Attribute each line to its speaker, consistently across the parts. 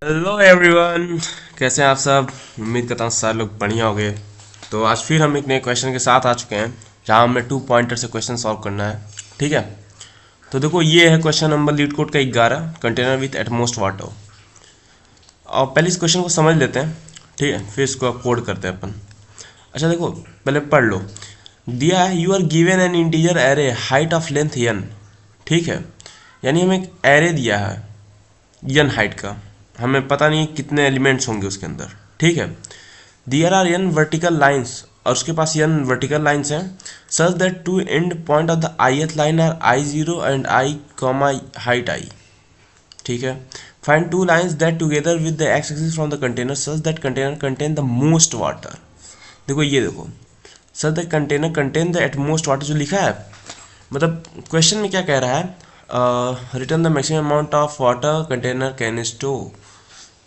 Speaker 1: Hello everyone, कैसे हैं आप सब। उम्मीद करता हूँ सारे लोग बढ़िया हो गए। तो आज फिर हम एक नए क्वेश्चन के साथ आ चुके हैं जहाँ हमें 2 पॉइंटर से क्वेश्चन सॉल्व करना है। ठीक है, तो देखो ये है क्वेश्चन नंबर लीड कोड का 11, कंटेनर विथ एटमोस्ट वाटर। और पहले इस क्वेश्चन को समझ लेते हैं, ठीक है, फिर इसको कोड करते हैं अपन। अच्छा देखो, पहले पढ़ लो। दिया है you are given an integer array height of length n। ठीक है, यानी हमें एक एरे दिया है n हाइट का, हमें पता नहीं कितने एलिमेंट्स होंगे उसके अंदर। ठीक है, there are n vertical lines, और उसके पास n वर्टिकल लाइन्स हैं, such that two end point of the ith line are I0 and I comma height I। ठीक है, find two lines that together with the X axis from the container such that container contain the most water. देखो ये देखो, such that container contain the utmost water जो लिखा है, मतलब question में क्या कह रहा है, return the maximum amount of water container can store.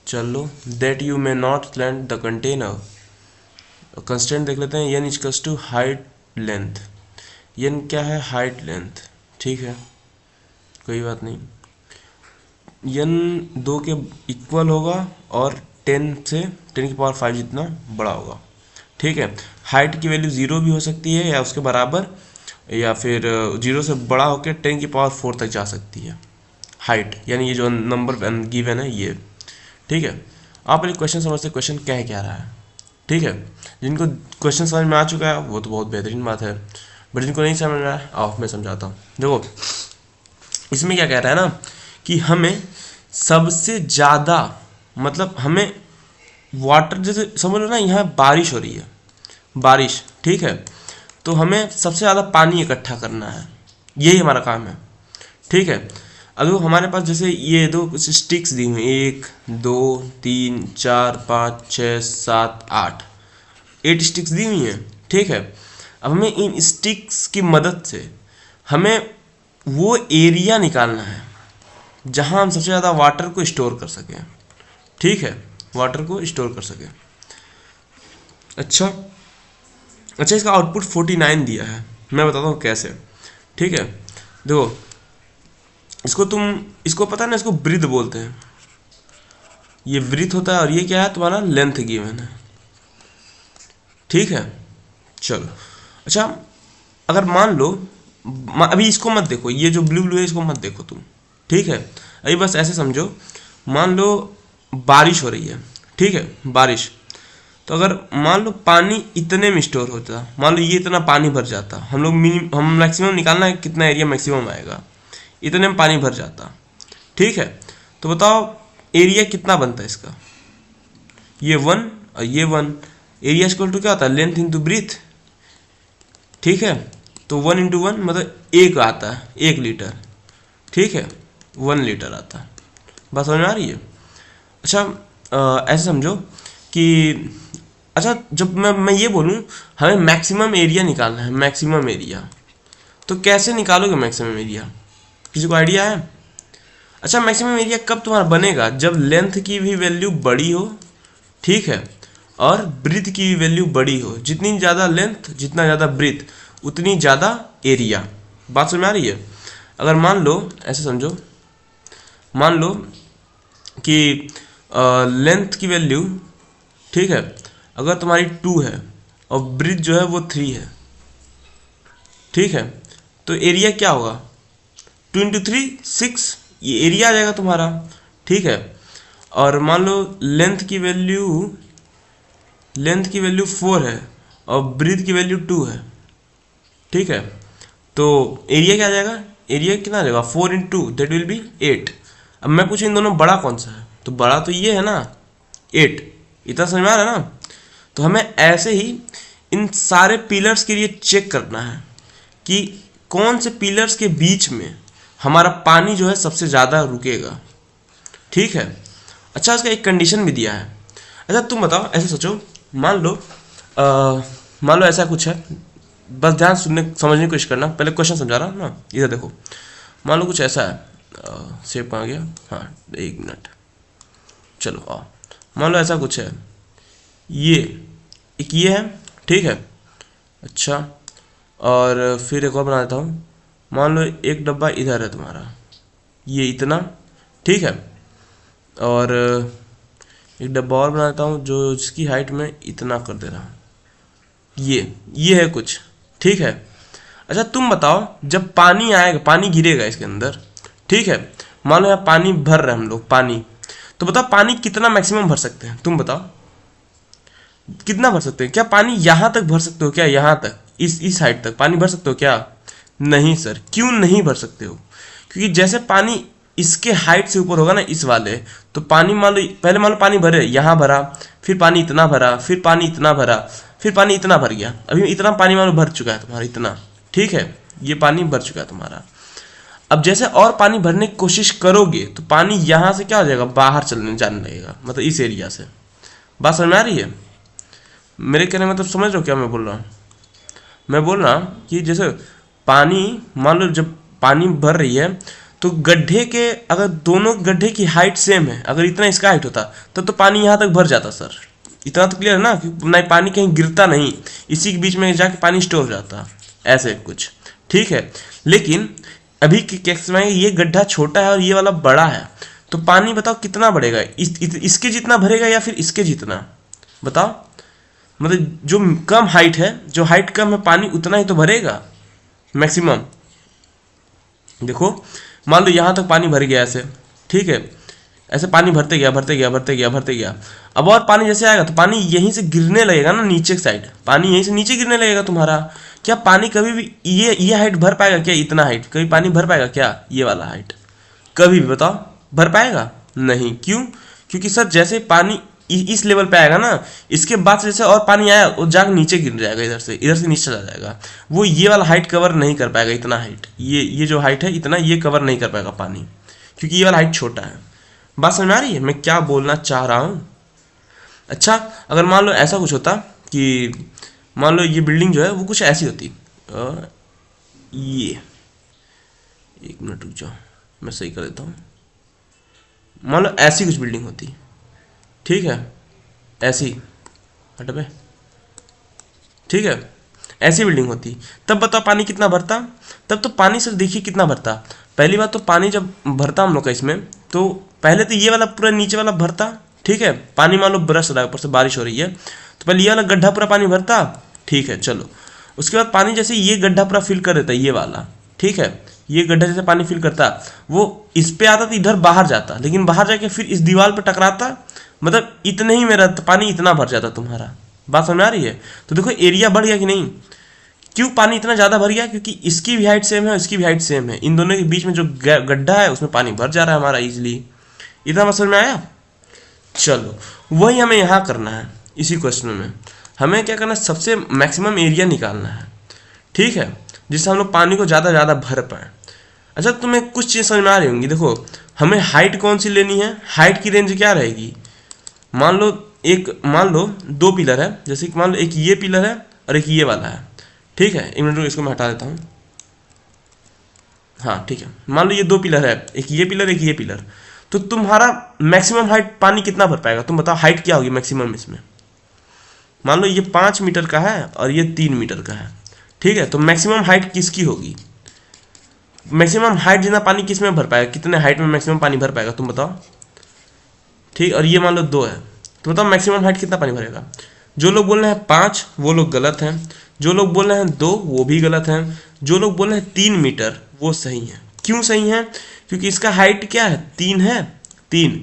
Speaker 1: चलो, that you may not land the container. Constant देख लेते हैं, N equals to height length. N क्या है? Height length. ठीक है, कोई बात नहीं। एन 2 के इक्वल होगा और 10 की पावर 5 जितना बड़ा होगा। ठीक है, हाइट की वैल्यू 0 भी हो सकती है या उसके बराबर, या फिर 0 से बड़ा होकर 10 की पावर 4 तक जा सकती है हाइट, यानी ये जो नंबर गिवन है ये। ठीक है, आप पहले क्वेश्चन समझते, क्वेश्चन क्या रहा है। ठीक है, जिनको क्वेश्चन समझ में आ चुका है वो तो बहुत बेहतरीन बात है, बट जिनको नहीं समझ में आया आओ मैं समझाता हूँ। देखो इसमें क्या कह रहा है ना, कि हमें सबसे ज़्यादा, मतलब हमें वाटर, जैसे समझ लो ना यहाँ बारिश हो रही है, बारिश। ठीक है, तो हमें सबसे ज़्यादा पानी इकट्ठा करना है, यही हमारा काम है। ठीक है, अगर हमारे पास जैसे ये दो स्टिक्स दी हुई, 1 2 3 4 5 6 7 8, 8 स्टिक्स दी हुई हैं। ठीक है, अब हमें इन स्टिक्स की मदद से हमें वो एरिया निकालना है जहां हम सबसे ज़्यादा वाटर को स्टोर कर सकें। ठीक है, वाटर को स्टोर कर सकें। अच्छा अच्छा, इसका आउटपुट 49 दिया है, मैं बताता हूँ कैसे। ठीक है, देखो इसको पता है ना, इसको ब्रीथ बोलते हैं। ये ब्रीथ होता है और ये क्या है? तुम्हारा लेंथ गिवन है। ठीक है, चलो। अच्छा, अगर मान लो, अभी इसको मत देखो, ये जो ब्लू ब्लू है इसको मत देखो तुम। ठीक है, अभी बस ऐसे समझो, मान लो बारिश हो रही है। ठीक है, बारिश, तो अगर मान लो पानी इतने में स्टोर होता, मान लो ये इतना पानी भर जाता, हम मैक्सिमम निकालना है कितना एरिया मैक्सिमम आएगा, इतने में पानी भर जाता। ठीक है, तो बताओ एरिया कितना बनता है इसका? ये 1 और ये 1, एरिया इक्वल टू क्या होता है? Length into breadth. ठीक है, तो 1 इंटू 1 मतलब 1 आता है, 1 लीटर। ठीक है, 1 लीटर आता है। बात समझ में आ रही है? अच्छा, ऐसे समझो कि, अच्छा जब मैं ये बोलूँ हमें मैक्सिमम एरिया निकालना है, मैक्सिमम एरिया, तो कैसे निकालोगे मैक्सिमम एरिया? किसी को आइडिया है? अच्छा, मैक्सिमम एरिया कब तुम्हारा बनेगा? जब लेंथ की भी वैल्यू बड़ी हो, ठीक है, और ब्रीथ की भी वैल्यू बड़ी हो। जितनी ज़्यादा लेंथ, जितना ज़्यादा ब्रीथ, उतनी ज़्यादा एरिया। बात समझ में आ रही है? अगर मान लो, ऐसे समझो, मान लो कि लेंथ की वैल्यू, ठीक है, अगर तुम्हारी 2 है और ब्रीथ जो है वो 3 है, ठीक है, तो एरिया क्या होगा? 2 इंटू 3 6, ये एरिया आ जाएगा तुम्हारा। ठीक है, और मान लो लेंथ की वैल्यू 4 है और ब्रीथ की वैल्यू 2 है। ठीक है, तो एरिया क्या आ जाएगा? एरिया कितना आ जाएगा? 4 इंटू दैट विल बी 8। अब मैं पूछूँ इन दोनों बड़ा कौन सा है, तो बड़ा तो ये है ना, 8। इतना समझ में आ रहा है ना? तो हमें ऐसे ही इन सारे पिलर्स के लिए चेक करना है कि कौन से पिलर्स के बीच में हमारा पानी जो है सबसे ज़्यादा रुकेगा। ठीक है, अच्छा इसका एक कंडीशन भी दिया है। अच्छा तुम बताओ, ऐसे सोचो, मान लो मान लो ऐसा कुछ है, बस ध्यान सुनने समझने की कोशिश करना, पहले क्वेश्चन समझा रहा हूँ ना, इधर देखो। मान लो कुछ ऐसा है, सेव कहाँ गया? हाँ, 1 मिनट, चलो आओ। मान लो ऐसा कुछ है, ये एक ये है, ठीक है। अच्छा, और फिर एक और बना देता हूँ। मान लो एक डब्बा इधर है तुम्हारा, ये इतना, ठीक है, और एक डब्बा और बना देता हूँ जो जिसकी हाइट में इतना कर दे रहा हूँ। ये है कुछ, ठीक है। अच्छा तुम बताओ, जब पानी आएगा, पानी गिरेगा इसके अंदर, ठीक है, मान लो यहाँ पानी भर रहे हैं हम लोग पानी, तो बताओ पानी कितना मैक्सिमम भर सकते हैं, तुम बताओ कितना भर सकते हैं? क्या पानी यहाँ तक भर सकते हो क्या? यहाँ तक, इस हाइट तक पानी भर सकते हो क्या? नहीं सर। क्यों नहीं भर सकते हो? क्योंकि जैसे पानी इसके हाइट से ऊपर होगा ना, इस वाले, तो पानी मान लो, पहले मान लो पानी भरे, यहाँ भरा, फिर पानी इतना भरा, फिर पानी इतना भरा, फिर पानी इतना भर गया, अभी इतना पानी मान लो भर चुका है तुम्हारा, इतना, ठीक है, ये पानी भर चुका है तुम्हारा। अब जैसे और पानी भरने की कोशिश करोगे तो पानी यहाँ से क्या हो जाएगा, बाहर चलने जाने लगेगा, मतलब इस एरिया से। बात समझ में आ रही है मेरे कहने मतलब? समझ रहे हो क्या मैं बोल रहा हूँ? मैं बोल रहा हूँ कि जैसे पानी, मान लो जब पानी भर रही है तो गड्ढे के, अगर दोनों गड्ढे की हाइट सेम है, अगर इतना इसका हाइट होता तो पानी यहाँ तक भर जाता सर। इतना तो क्लियर है ना कि नहीं, पानी कहीं गिरता नहीं, इसी के बीच में जाके पानी स्टोर हो जाता, ऐसे कुछ, ठीक है। लेकिन अभी के केस में ये गड्ढा छोटा है और ये वाला बड़ा है, तो पानी बताओ कितना बढ़ेगा? इसके जितना भरेगा या फिर इसके जितना? बताओ, मतलब जो कम हाइट है, जो हाइट कम है, पानी उतना ही तो भरेगा मैक्सिमम। देखो मान लो यहाँ तक पानी भर गया ऐसे, ठीक है, ऐसे पानी भरते गया भरते गया भरते गया भरते गया। अब और पानी जैसे आएगा तो पानी यहीं से गिरने लगेगा ना, नीचे साइड पानी यहीं से नीचे गिरने लगेगा तुम्हारा। क्या पानी कभी भी ये हाइट भर पाएगा क्या? इतना हाइट कभी पानी भर पाएगा क्या? ये वाला हाइट कभी भी बताओ भर पाएगा? नहीं। क्यों? क्योंकि सर जैसे पानी इस लेवल पे आएगा ना, इसके बाद से जैसे और पानी आया वो जाकर नीचे गिर जाएगा, इधर से नीचे चला जाएगा, वो ये वाला हाइट कवर नहीं कर पाएगा, इतना हाइट, ये जो हाइट है इतना ये कवर नहीं कर पाएगा पानी, क्योंकि ये वाला हाइट छोटा है। बात समझ में आ रही है मैं क्या बोलना चाह रहा हूँ? अच्छा अगर मान लो ऐसा कुछ होता कि मान लो ये बिल्डिंग जो है वो कुछ ऐसी होती, ये, एक मिनट रुक जाओ मैं सही कर देता हूँ। मान लो ऐसी कुछ बिल्डिंग होती, ठीक है, ऐसी, हट बे, ठीक है, ऐसी बिल्डिंग होती, तब बताओ पानी कितना भरता? तब तो पानी सर देखिए कितना भरता। पहली बात तो पानी जब भरता हम लोग का इसमें, तो पहले तो ये वाला पूरा नीचे वाला भरता, ठीक है, पानी मान लो बरस रहा है, ऊपर से बारिश हो रही है, तो पहले ये वाला गड्ढा पूरा पानी भरता, ठीक है, चलो। उसके बाद पानी जैसे ये गड्ढा पूरा फिल कर देता, ये वाला, ठीक है, ये गड्ढा जैसे पानी फिल करता, वो इस पे आता तो इधर बाहर जाता, लेकिन बाहर जाके फिर इस दीवार पे टकराता, मतलब इतने ही मेरा पानी इतना भर जाता तुम्हारा। बात समझ आ रही है? तो देखो एरिया बढ़ गया कि नहीं? क्यों पानी इतना ज़्यादा भर गया? क्योंकि इसकी भी हाइट सेम है और इसकी भी हाइट सेम है, इन दोनों के बीच में जो गड्ढा है उसमें पानी भर जा रहा है हमारा इजीली। इतना समझ में आया? चलो वही हमें यहाँ करना है, इसी क्वेश्चन में हमें क्या करना है, सबसे मैक्सिमम एरिया निकालना है, ठीक है, जिससे हम लोग पानी को ज़्यादा ज़्यादा भर पाए। अच्छा तुम्हें कुछ चीज़ समझ में आ रही होंगी। देखो हमें हाइट कौन सी लेनी है, हाइट की रेंज क्या रहेगी? मान लो दो पिलर है, जैसे कि मान लो एक ये पिलर है और एक ये वाला है, ठीक है, एक मिनट इसको मैं हटा देता हूँ। हाँ ठीक है, मान लो ये दो पिलर है, एक ये पिलर एक ये पिलर, तो तुम्हारा मैक्सिमम हाइट पानी कितना भर पाएगा? तुम बताओ हाइट क्या होगी मैक्सिमम इसमें? मान लो ये 5 मीटर का है और ये 3 मीटर का है, ठीक है, तो मैक्सिमम हाइट किसकी होगी? मैक्सिमम हाइट जितना पानी किस में भर पाएगा, कितने हाइट में मैक्सिमम पानी भर पाएगा तुम बताओ? ठीक, और ये मान लो 2 है, तो बताओ मैक्सिमम हाइट कितना पानी भरेगा? जो लोग बोल रहे हैं 5 वो लोग गलत हैं, जो लोग बोल रहे हैं 2 वो भी गलत हैं, जो लोग बोल रहे हैं 3 मीटर वो सही है। क्यों सही है? क्योंकि इसका हाइट क्या है, 3 है, 3।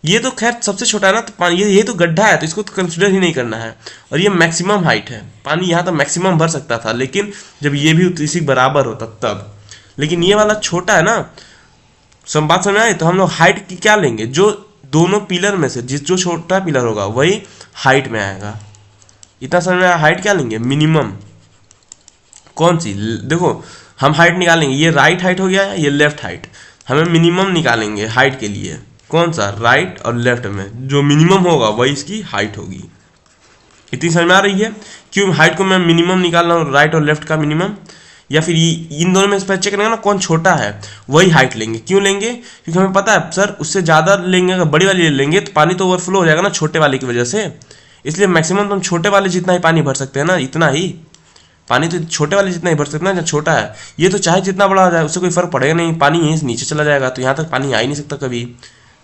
Speaker 1: ये तो खैर सबसे छोटा है ना, तो पानी ये तो गड्ढा है तो इसको तो कंसिडर ही नहीं करना है, और ये मैक्सिमम हाइट है, पानी यहाँ तो मैक्सिमम भर सकता था, लेकिन जब ये भी इसी बराबर होता तब। लेकिन ये वाला छोटा है ना, सब बात समझ आए? तो हम लोग हाइट की क्या लेंगे, जो दोनों पिलर में से जो छोटा पिलर होगा वही हाइट में आएगा। इतना समझ में आया? हाइट क्या लेंगे, मिनिमम कौन सी? देखो हम हाइट निकालेंगे, ये राइट हाइट हो गया, ये लेफ्ट हाइट, हमें मिनिमम निकालेंगे हाइट के लिए। कौन सा? राइट और लेफ्ट में जो मिनिमम होगा वही इसकी हाइट होगी। इतनी समझ में आ रही है? क्यों हाइट को मैं मिनिमम निकाल रहा हूँ, राइट और लेफ्ट का मिनिमम, या फिर इन दोनों में से चेक करेंगे ना कौन छोटा है वही हाइट लेंगे। क्यों लेंगे? क्योंकि हमें पता है सर उससे ज़्यादा लेंगे, अगर बड़ी वाली ले लेंगे तो पानी तो ओवरफ्लो हो जाएगा ना छोटे वाले की वजह से, इसलिए मैक्सिमम तो हम छोटे वाले जितना ही पानी भर सकते हैं ना, इतना ही पानी तो छोटे वाले जितना ही भर सकते हैं ना, जो छोटा है। ये तो चाहे जितना बड़ा हो जाए उससे कोई फर्क पड़ेगा नहीं, पानी यहीं से नीचे चला जाएगा, तो यहाँ तक पानी आ ही नहीं सकता कभी।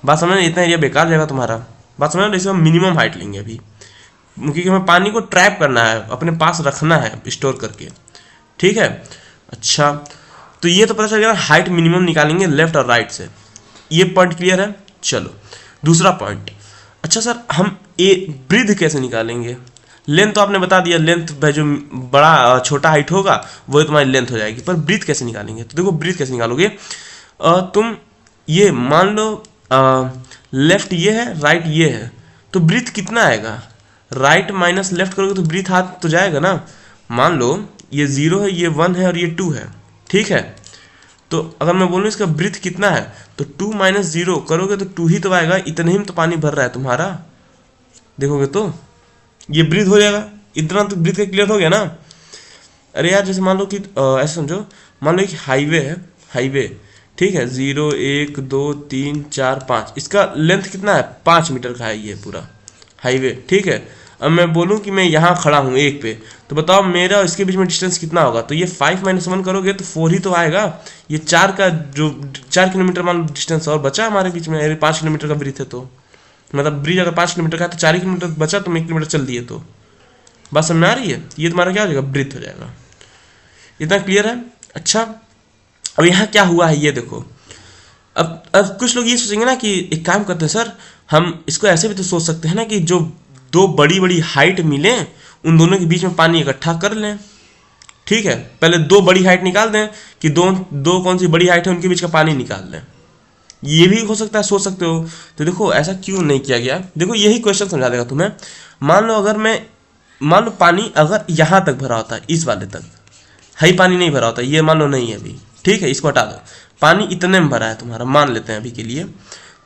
Speaker 1: बात समझ, इतना एरिया बेकार जाएगा तुम्हारा। बात समझ रहे हो? इसे हम मिनिमम हाइट लेंगे अभी, क्योंकि हमें पानी को ट्रैप करना है, अपने पास रखना है स्टोर करके, ठीक है। अच्छा, तो ये तो पता चल गया हाइट मिनिमम निकालेंगे लेफ्ट और राइट से, ये पॉइंट क्लियर है। चलो दूसरा पॉइंट, अच्छा सर हम ए ब्रीथ कैसे निकालेंगे? लेंथ तो आपने बता दिया, लेंथ जो बड़ा छोटा हाइट होगा वही तुम्हारी लेंथ हो जाएगी, पर ब्रीथ कैसे निकालेंगे? तो देखो ब्रीथ कैसे निकालोगे, तुम ये मान लो लेफ्ट ये है, राइट ये है, तो ब्रीथ कितना आएगा? राइट माइनस लेफ्ट करोगे तो ब्रीथ हाथ तो जाएगा ना। मान लो ये 0 है, ये 1 है और ये 2 है, ठीक है। तो अगर मैं बोलूँ इसका ब्रीथ कितना है, तो 2 माइनस 0 करोगे तो 2 ही तो आएगा, इतने ही में तो पानी भर रहा है तुम्हारा, देखोगे तो ये ब्रीथ हो जाएगा। इतना तो ब्रीथ का क्लियर हो गया ना। अरे यार जैसे मान लो कि ऐसे समझो, मान लो एक हाईवे है, हाईवे, ठीक है, 0 1 2 3 4 5, इसका लेंथ कितना है? 5 मीटर का है ये पूरा हाईवे, ठीक है। अब मैं बोलूं कि मैं यहाँ खड़ा हूँ एक पे, तो बताओ मेरा इसके बीच में डिस्टेंस कितना होगा? तो ये 5 माइनस 1 करोगे तो 4 ही तो आएगा। ये 4 का जो 4 किलोमीटर मान लो डिस्टेंस और बचा हमारे बीच में, अरे 5 किलोमीटर का ब्रीथ है, तो मतलब ब्रिज अगर 5 किलोमीटर का है तो 4 ही किलोमीटर बचा, तुम 1 किलोमीटर चल दिए, तो बात समझ में आ रही है? ये तुम्हारा क्या हो जाएगा? ब्रीथ हो जाएगा। इतना क्लियर है? अच्छा, अब यहाँ क्या हुआ है ये देखो। अब कुछ लोग ये सोचेंगे ना कि एक काम करते हैं सर, हम इसको ऐसे भी तो सोच सकते हैं ना कि जो दो बड़ी बड़ी हाइट मिले उन दोनों के बीच में पानी इकट्ठा कर लें, ठीक है। पहले दो बड़ी हाइट निकाल दें कि दो कौन सी बड़ी हाइट है उनके बीच का पानी निकाल लें, ये भी हो सकता है, सोच सकते हो। तो देखो ऐसा क्यों नहीं किया गया, देखो यही क्वेश्चन समझा देगा तुम्हें। मान लो पानी अगर यहाँ तक भरा होता है, इस वाले तक हाई पानी नहीं भरा होता, ये मान लो नहीं है अभी, ठीक है, इसको हटा दो, पानी इतने में भरा है तुम्हारा, मान लेते हैं अभी के लिए।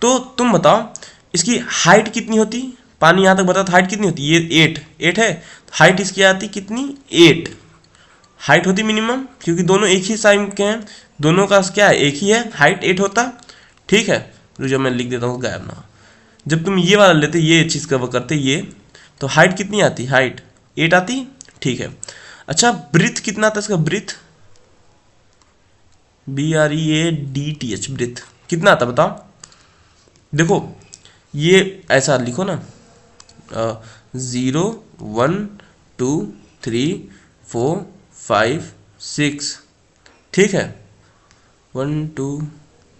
Speaker 1: तो तुम बताओ इसकी हाइट कितनी होती? पानी यहाँ तक भरा तो हाइट कितनी होती? ये 8 है, हाइट इसकी आती कितनी? 8 हाइट होती मिनिमम, क्योंकि दोनों एक ही साइज के हैं, दोनों का क्या है? एक ही है, हाइट 8 होता, ठीक है। जो मैं लिख देता हूँ गायब ना, जब तुम ये वाला लेते, ये चीज़ कवर करते ये, तो हाइट कितनी आती? हाइट 8 आती, ठीक है। अच्छा ब्रीथ कितना था इसका? ब्रीथ BREADTH, ब्रीथ कितना आता बताओ? देखो ये ऐसा लिखो ना, 0 1 2 3 4 5 6, ठीक है, 1 2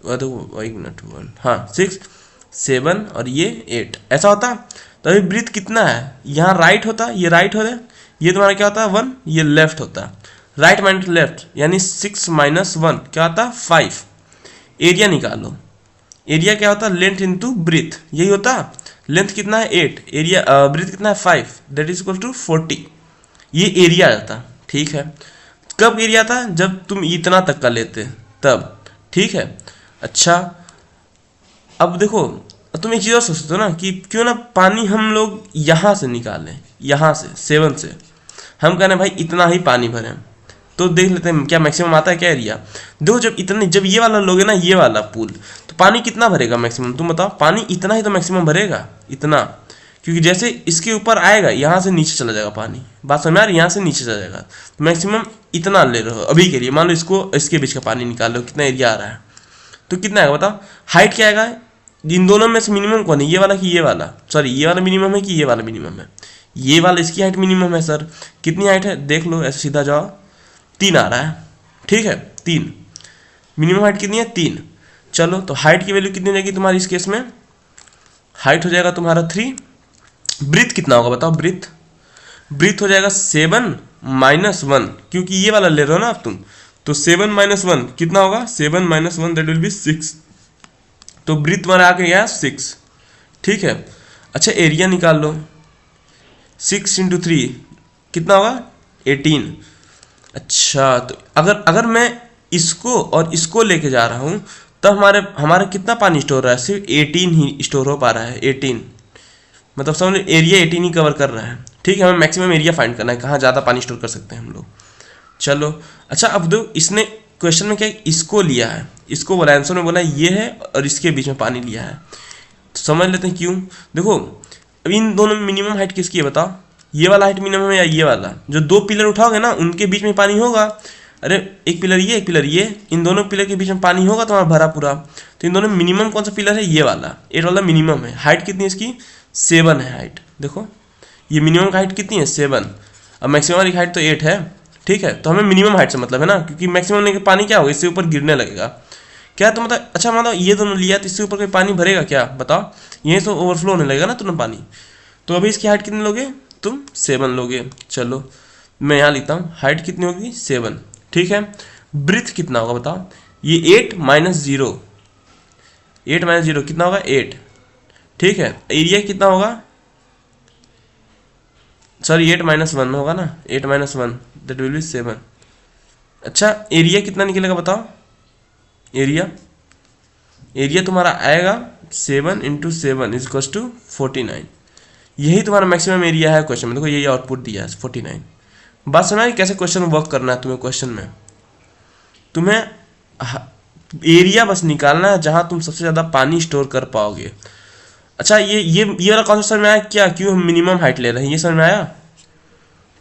Speaker 1: देखो 1 मिनट 1, हाँ 6 7 और ये 8 ऐसा होता। तो अभी ब्रीथ कितना है? यहाँ राइट होता, ये राइट होता, ये तुम्हारा क्या होता है? 1, ये लेफ्ट होता, राइट माइनस लेफ्ट यानी 6 माइनस 1 क्या होता? 5। एरिया निकालो, एरिया क्या होता? लेंथ इंटू ब्रीथ, यही होता। लेंथ कितना है? 8, एरिया ब्रीथ कितना है? 5, दैट इज इक्वल टू 40, ये एरिया आता, ठीक है। कब एरिया था? जब तुम इतना तक का लेते तब, ठीक है। अच्छा अब देखो, तुम एक चीज़ और सोच सकते हो ना कि क्यों ना पानी हम लोग यहाँ से निकालें, यहाँ से 7 से हम कहने भाई इतना ही पानी भरें, तो देख लेते हैं क्या मैक्सिमम आता है क्या एरिया। देखो जब ये वाला लोगे ना, ये वाला पूल, तो पानी कितना भरेगा मैक्सिमम? तुम बताओ, पानी इतना ही तो मैक्सिमम भरेगा, इतना, क्योंकि जैसे इसके ऊपर आएगा यहाँ से नीचे चला जाएगा पानी, बात समझ में आ रही है? यहाँ से नीचे चला जाएगा, तो मैक्सिमम इतना ले रहे हो अभी के लिए। मान लो इसके बीच का पानी निकाल लो, कितना एरिया आ रहा है, तो कितना आएगा बताओ? हाइट क्या आएगा? इन दोनों में से मिनिमम कौन है? ये वाला कि ये वाला? सॉरी, ये वाला मिनिमम है कि ये वाला मिनिमम है? ये वाला इसकी हाइट मिनिमम है सर। कितनी हाइट है देख लो, ऐसे सीधा जाओ, 3 आ रहा है, ठीक है, 3 मिनिमम हाइट कितनी है? 3। चलो तो हाइट की वैल्यू कितनी हो जाएगी तुम्हारी इस केस में? हाइट हो जाएगा तुम्हारा 3। ब्रीथ कितना होगा बताओ? ब्रीथ हो जाएगा 7 माइनस 1, क्योंकि ये वाला ले रहे हो ना अब तुम, तो 7 माइनस 1 कितना होगा? 7 माइनस 1 दैट विल बी 6, तो ब्रीथ तुम्हारा आ गया 6, ठीक है। अच्छा एरिया निकाल लो, 6 इंटू 3 कितना होगा? 18। अच्छा तो अगर मैं इसको और इसको लेके जा रहा हूँ तब हमारा कितना पानी स्टोर हो रहा है? सिर्फ 18 ही स्टोर हो पा रहा है, 18, मतलब समझ एरिया 18 ही कवर कर रहा है, ठीक है। हमें मैक्सिमम एरिया फाइंड करना है, कहाँ ज़्यादा पानी स्टोर कर सकते हैं हम लोग। चलो अच्छा अब दो, इसने क्वेश्चन में क्या इसको लिया है, इसको बोला, आंसर में बोला ये है और इसके बीच में पानी लिया है, तो समझ लेते हैं क्यों। देखो अब इन दोनों में मिनिमम हाइट किसकी है बताओ? ये वाला हाइट मिनिमम है या ये वाला? जो 2 पिलर उठाओगे ना उनके बीच में पानी होगा, अरे एक पिलर ये एक पिलर ये, इन दोनों पिलर के बीच में पानी होगा तुम्हारा भरा पूरा, तो इन दोनों मिनिमम कौन सा पिलर है? ये वाला, 8 वाला मिनिमम है। हाइट कितनी है इसकी? 7 है हाइट। देखो ये मिनिमम का हाइट कितनी है 7, अब मैक्सिमम की हाइट तो 8 है। ठीक है, तो हमें मिनिमम हाइट से मतलब है ना, क्योंकि मैक्सिमम लेके पानी क्या होगा, इससे ऊपर गिरने लगेगा क्या, तो मतलब अच्छा मतलब ये दोनों लिया तो इससे ऊपर कोई पानी भरेगा क्या बताओ, यहीं तो ओवरफ्लो होने लगेगा ना तुरंत पानी। तो अभी इसकी हाइट कितनी लोगे तुम 7 लोगे। चलो मैं यहाँ लिखता हूँ हाइट कितनी होगी 7। ठीक है, ब्रीथ कितना होगा बताओ, ये 8 माइनस 0, 8 माइनस 0 कितना होगा 8। ठीक है, एरिया कितना होगा, सॉरी 8 माइनस 1 होगा ना, 8 माइनस 1 दैट विल बी 7। अच्छा एरिया कितना निकलेगा बताओ, एरिया तुम्हारा आएगा 7 इंटू 7 इज इक्वल टू 49। यही तुम्हारा मैक्सिमम एरिया है क्वेश्चन में। देखो यही आउटपुट दिया है 49। बात समझ कैसे क्वेश्चन वर्क करना है तुम्हें, क्वेश्चन में तुम्हें एरिया बस निकालना है जहां तुम सबसे ज़्यादा पानी स्टोर कर पाओगे। अच्छा ये वाला कॉन्सेप्ट समझ में आया क्या, क्यों हम मिनिमम हाइट ले रहे हैं, ये समझ में आया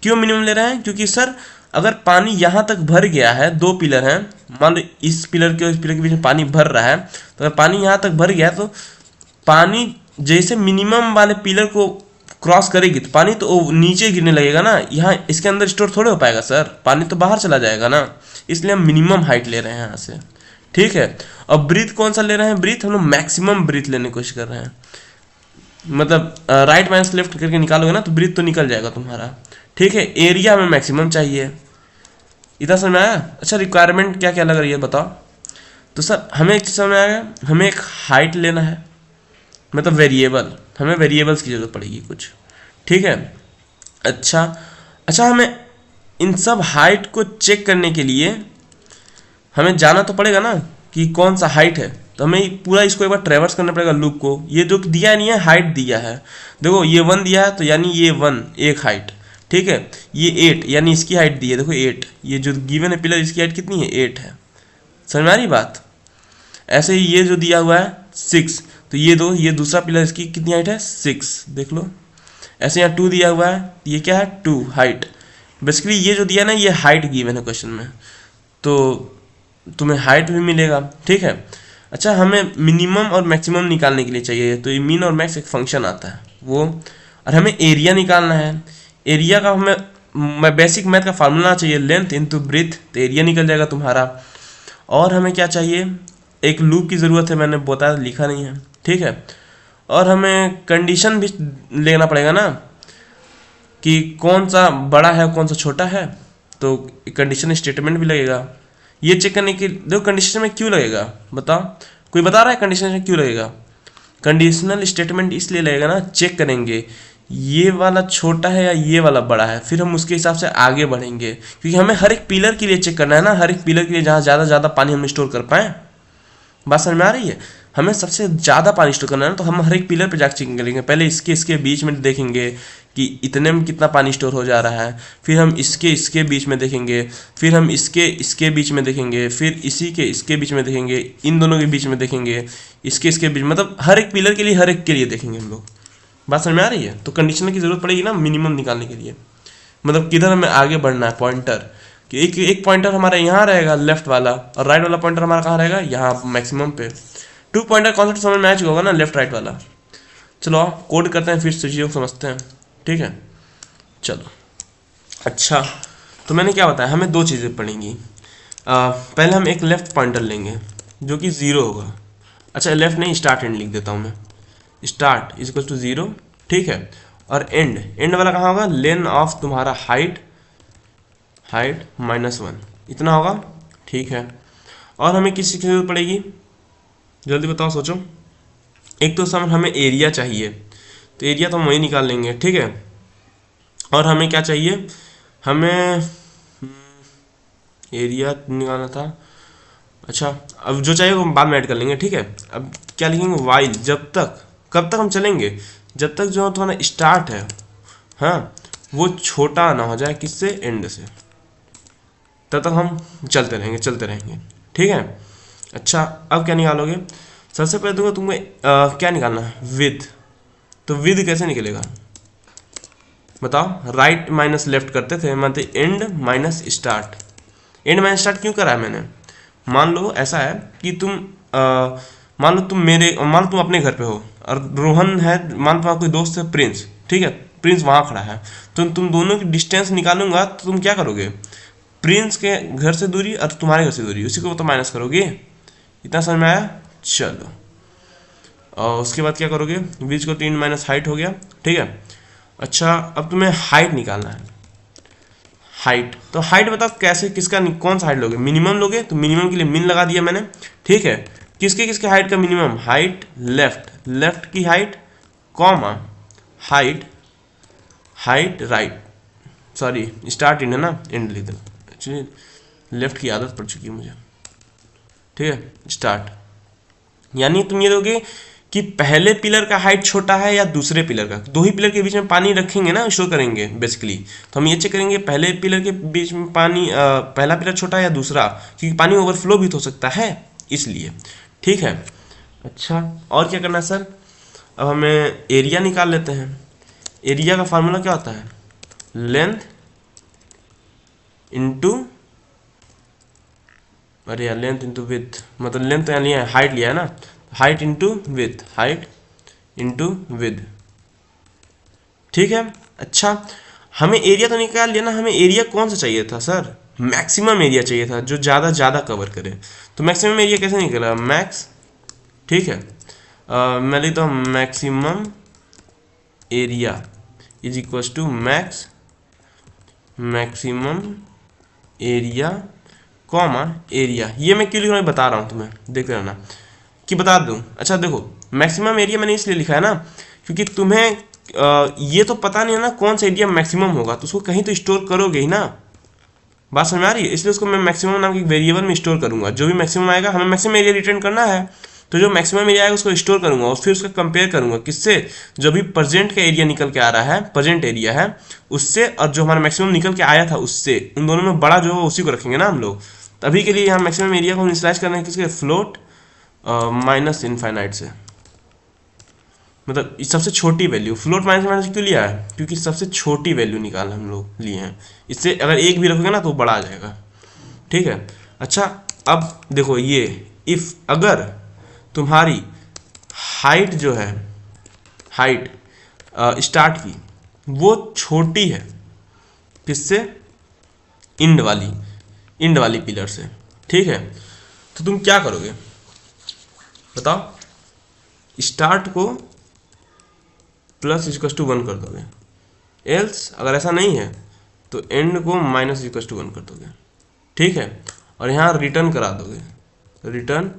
Speaker 1: क्यों मिनिमम ले रहे हैं, क्योंकि सर अगर पानी यहाँ तक भर गया है, 2 पिलर हैं, मान लो इस पिलर के और इस पिलर के बीच में पानी भर रहा है, तो अगर पानी यहाँ तक भर गया है तो पानी जैसे मिनिमम वाले पिलर को क्रॉस करेगी तो पानी तो नीचे गिरने लगेगा ना, यहाँ इसके अंदर स्टोर थोड़े हो पाएगा सर, पानी तो बाहर चला जाएगा ना, इसलिए हम मिनिमम हाइट ले रहे हैं यहाँ से। ठीक है, अब ब्रीथ कौन सा ले रहे हैं, ब्रीथ हम लोग मैक्सिमम ब्रीथ लेने की कोशिश कर रहे हैं, मतलब राइट माइनस लेफ्ट करके निकालोगे ना तो ब्रीथ तो निकल जाएगा तुम्हारा। ठीक है, एरिया हमें मैक्सिमम चाहिए, इतना समझ में आया। अच्छा रिक्वायरमेंट क्या क्या लग रही है बताओ, तो सर हमें एक चीज़ समझ में आ गया, हमें एक हाइट लेना है, मतलब वेरिएबल, हमें वेरिएबल्स की जरूरत पड़ेगी कुछ। ठीक है, अच्छा हमें इन सब हाइट को चेक करने के लिए हमें जाना तो पड़ेगा ना कि कौन सा हाइट है, तो हमें पूरा इसको एक बार ट्रेवर्स करना पड़ेगा लूप को। ये जो दिया नहीं है हाइट दिया है, देखो ये 1 दिया है तो यानी ये 1 एक हाइट। ठीक है, ये 8 यानी इसकी हाइट दी है, देखो 8, ये जो गिवन है पिलर इसकी हाइट कितनी है 8 है, समझ में आ रही बात। ऐसे ही ये जो दिया हुआ है 6, तो ये दूसरा पिलर इसकी कितनी हाइट है 6, देख लो। ऐसे यहाँ 2 दिया हुआ है, ये क्या है 2 हाइट, बेसिकली ये जो दिया ना ये हाइट गिवन है क्वेश्चन में, तो तुम्हें हाइट भी मिलेगा। ठीक है, अच्छा हमें मिनिमम और मैक्सिमम निकालने के लिए चाहिए, तो ये मीन और मैक्स एक फंक्शन आता है वो, और हमें एरिया निकालना है। एरिया का हमें बेसिक मैथ का फार्मूला चाहिए, लेंथ इंटू ब्रीथ, तो एरिया निकल जाएगा तुम्हारा। और हमें क्या चाहिए, एक लूप की ज़रूरत है, मैंने बताया लिखा नहीं है। ठीक है, और हमें कंडीशन भी लेना पड़ेगा ना कि कौन सा बड़ा है कौन सा छोटा है, तो कंडीशन स्टेटमेंट भी लगेगा ये चेक करने के। देखो कंडीशन में क्यों लगेगा बताओ, कोई बता रहा है कंडीशन में क्यों लगेगा, कंडीशनल स्टेटमेंट इसलिए लगेगा ना, चेक करेंगे ये वाला छोटा है या ये वाला बड़ा है, फिर हम उसके हिसाब से आगे बढ़ेंगे, क्योंकि हमें हर एक पिलर के लिए चेक करना है ना, हर एक पिलर के लिए जहाँ ज़्यादा पानी हम स्टोर कर पाएँ। बात समझ में आ रही है, हमें सबसे ज़्यादा पानी स्टोर करना है ना, तो हम हर एक पिलर पे जाकर चेकिंग करेंगे, पहले इसके बीच में देखेंगे कि इतने में कितना पानी स्टोर हो जा रहा है, फिर हम इसके बीच में देखेंगे, फिर हम इसके बीच में देखेंगे, फिर इसके बीच में देखेंगे, इन दोनों के बीच में देखेंगे, इसके बीच, मतलब हर एक पिलर के लिए हर एक के लिए देखेंगे हम लोग। बात समझ में आ रही है, तो कंडीशनर की जरूरत पड़ेगी ना मिनिमम निकालने के लिए, मतलब किधर हमें आगे बढ़ना है, पॉइंटर कि एक पॉइंटर हमारा यहाँ रहेगा लेफ्ट वाला, और राइट वाला पॉइंटर हमारा कहाँ रहेगा यहाँ मैक्सिमम पे। 2 पॉइंटर कॉन्सेप्ट समझ में आ चुका होगा ना, लेफ्ट राइट वाला। चलो कोड करते हैं फिर चीज़ों को समझते हैं। ठीक है, चलो अच्छा तो मैंने क्या बताया, हमें 2 चीज़ें पड़ेंगी। पहले हम एक लेफ्ट पॉइंटर लेंगे जो कि 0 होगा, अच्छा लेफ्ट नहीं स्टार्ट एंड लिख देता हूँ मैं, स्टार्ट इज इक्वल टू 0। ठीक है, और एंड वाला कहाँ होगा, लेन ऑफ तुम्हारा हाइट -1 इतना होगा। ठीक है, और हमें किस चीज़ की जरूरत पड़ेगी, जल्दी बताओ सोचो। एक तो समय हमें एरिया चाहिए, तो एरिया तो हम वही निकाल लेंगे। ठीक है, और हमें क्या चाहिए, हमें एरिया निकालना था, अच्छा अब जो चाहिए वो बाद में ऐड कर लेंगे। ठीक है, अब क्या लिखेंगे, वाइल, जब तक, कब तक हम चलेंगे, जब तक जो तुम्हारा स्टार्ट है हाँ वो छोटा ना हो जाए किससे, एंड से, तब तक हम चलते रहेंगे। ठीक है, अच्छा अब क्या निकालोगे, सबसे पहले देखो तुम्हें क्या निकालना है, विद, तो विद कैसे निकलेगा बताओ, राइट माइनस लेफ्ट करते थे, मतलब and minus start. And minus start क्यों करा है मैंने, मान लो ऐसा है कि मान लो तुम अपने घर पे हो, और रोहन है, मान पा कोई दोस्त है प्रिंस, ठीक है, प्रिंस वहां खड़ा है, तो तुम दोनों की डिस्टेंस निकालूंगा तो तुम क्या करोगे, प्रिंस के घर से दूरी और तुम्हारे घर से दूरी उसी को तो माइनस करोगे। इतना समझ में आया? चलो, और उसके बाद क्या करोगे, बीच को 3 माइनस हाइट हो गया, ठीक है। अच्छा, अब तुम्हें हाइट निकालना है। हाइट, तो हाइट बताओ कैसे, किसका कौन सा हाइट लोगे, मिनिमम लोगे, तो मिनिमम के लिए मिन लगा दिया मैंने, ठीक है। किसके किसके हाइट का मिनिमम, हाइट लेफ्ट की height, comma height right, sorry start and है ना, एंड लिख दो, एक्चुअली लेफ्ट की आदत पड़ चुकी है मुझे, ठीक है। स्टार्ट, यानी तुम ये दोगे कि पहले पिलर का हाइट छोटा है या दूसरे पिलर का, दो ही पिलर के बीच में पानी रखेंगे ना, स्टोर करेंगे बेसिकली, तो हम ये चेक करेंगे पहले पिलर के बीच में पानी, पहला पिलर छोटा है या दूसरा, क्योंकि पानी ओवरफ्लो भी तो हो सकता है, इसलिए, ठीक है। अच्छा, और क्या करना है सर, अब हमें एरिया निकाल लेते हैं। एरिया का फार्मूला क्या होता है, लेंथ इंटू, अरे यार लेंथ इंटू विथ, मतलब लेंथ यहाँ लिया है, हाइट लिया है ना, height into with, height into with, ठीक है। अच्छा, हमें एरिया तो निकाल लिया ना, हमें एरिया कौन सा चाहिए था सर, मैक्सिमम एरिया चाहिए था जो ज़्यादा कवर करे, तो मैक्सिमम एरिया कैसे निकला, मैक्स, ठीक है। मैं लिखता हूँ maximum area is equal to maximum area comma area, ये मैं क्यों लिख रहा हूँ बता रहा हूँ तुम्हें, देख रहना कि बता दूँ। अच्छा देखो, मैक्सिमम एरिया मैंने इसलिए लिखा है ना, क्योंकि तुम्हें ये तो पता नहीं है ना कौन सा एरिया मैक्सिमम होगा, तो उसको कहीं तो स्टोर करोगे ही ना, बात समझ में आ रही है, इसलिए उसको मैं मैक्सिमम नाम की वेरिएबल में स्टोर करूंगा, जो भी मैक्सिमम आएगा, हमें मैक्सिमम एरिया रिटर्न करना है, तो जो मैक्सिमम एरिया आएगा उसको स्टोर करूंगा और फिर उसका कंपेयर करूंगा किससे, जो भी प्रेजेंट का एरिया निकल के आ रहा है, प्रेजेंट एरिया है उससे, और जो हमारा मैक्सिमम निकल के आया था उससे, उन दोनों में बड़ा जो है उसी को रखेंगे ना हम लोग। तो अभी के लिए यहाँ मैक्सिमम एरिया को हम इनिशियलाइज कर रहे हैं किसके, फ्लोट माइनस इनफाइनाइट से, मतलब सबसे छोटी वैल्यू, फ्लोट माइनस माइनस क्यों लिया है, क्योंकि सबसे छोटी वैल्यू निकाल हम लोग लिए हैं, इससे अगर एक भी रखोगे ना तो बड़ा आ जाएगा, ठीक है। अच्छा, अब देखो ये इफ अगर तुम्हारी हाइट जो है, हाइट स्टार्ट की वो छोटी है किससे, इंड वाली पिलर से, ठीक है, तो तुम क्या करोगे बताओ, स्टार्ट को प्लस इक्वल टू 1 कर दोगे, एल्स अगर ऐसा नहीं है तो एंड को माइनस इक्वल टू 1 कर दोगे, ठीक है, और यहाँ रिटर्न करा दोगे, रिटर्न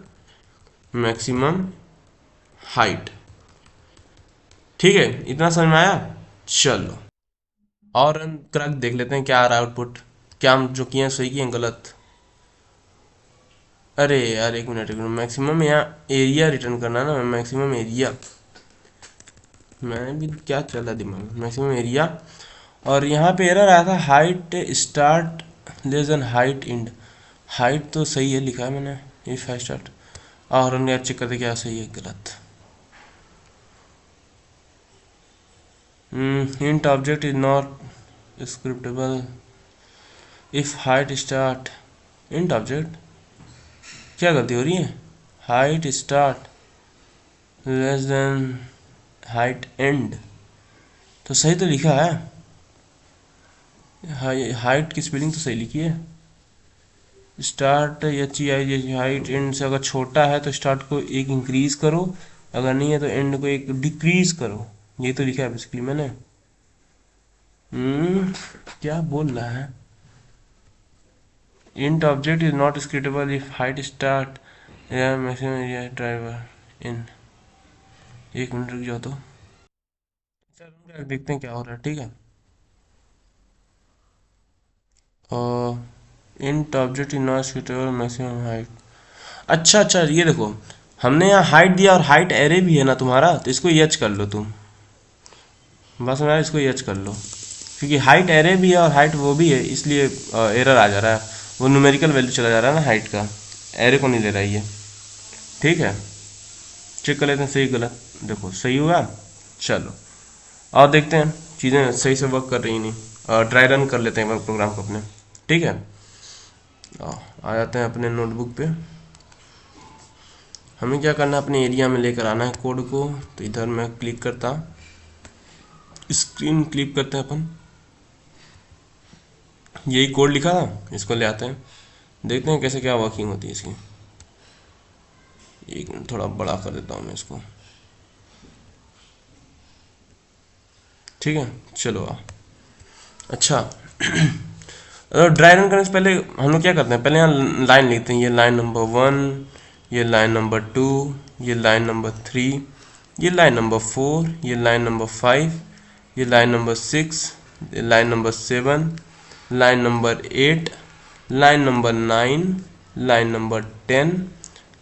Speaker 1: मैक्सिमम हाइट, ठीक है। इतना समझ में आया? चलो, और रन करा के देख लेते हैं क्या आ रहा है आउटपुट, क्या हम जो किए हैं सही किए हैं गलत। अरे यार एक मिनट, मैक्सिमम यहाँ एरिया रिटर्न करना है ना, मैक्सिमम एरिया, मैं भी क्या चल रहा दिमाग में, मैक्सिमम एरिया, और यहाँ पे एरर आया था height start less than height end, height तो सही है लिखा है मैंने, इफ हाइट स्टार्ट, और हमने चेक करते क्या सही है गलत। int object is not scriptable if height start, int object क्या गलती हो रही है, height start less than height and, तो सही तो लिखा है, हाइट की स्पेलिंग तो सही लिखी है, स्टार्ट HEI, हाइट एंड से अगर छोटा है तो स्टार्ट को एक इंक्रीज करो, अगर नहीं है तो एंड को एक डिक्रीज करो, ये तो लिखा है बेसिकली मैंने। क्या बोल रहा है, int object is not executable if height start या maximum area driver in, एक मिनट रुक जाओ तो सर देखते हैं क्या हो रहा है, ठीक है। int object is not executable maximum height, अच्छा ये देखो, हमने यहाँ हाइट दिया और हाइट एरे भी है ना तुम्हारा, तो इसको एच कर लो तुम, बस मेरा इसको एच कर लो, क्योंकि हाइट एरे भी है और हाइट वो भी है, इसलिए एरर आ जा रहा है, वो न्यूमेरिकल वैल्यू चला जा रहा है ना हाइट का, एरे को नहीं ले रहा है ये, ठीक है। चेक कर लेते हैं सही गलत, देखो सही हुआ, चलो और देखते हैं चीज़ें सही से वर्क कर रही नहीं, ड्राई रन कर लेते हैं एक बार प्रोग्राम को अपने, ठीक है। आ जाते हैं अपने नोटबुक पे, हमें क्या करना है, अपने एरिया में लेकर आना है कोड को। तो इधर मैं क्लिक करता, स्क्रीन क्लिक करते हैं अपन, यही कोड लिखा था, इसको ले आते हैं, देखते हैं कैसे क्या वर्किंग होती है इसकी। एक मिनट, थोड़ा बड़ा कर देता हूँ मैं इसको, ठीक है। चलो अच्छा ड्राई रन करने से पहले हम लोग क्या करते हैं, पहले यहाँ लाइन लिखते हैं, ये लाइन नंबर 1, ये लाइन नंबर 2, ये लाइन नंबर 3, ये लाइन नंबर 4, ये लाइन नंबर 5, ये लाइन नंबर 6, ये line number 7, line number 8, line number 9, line number 10,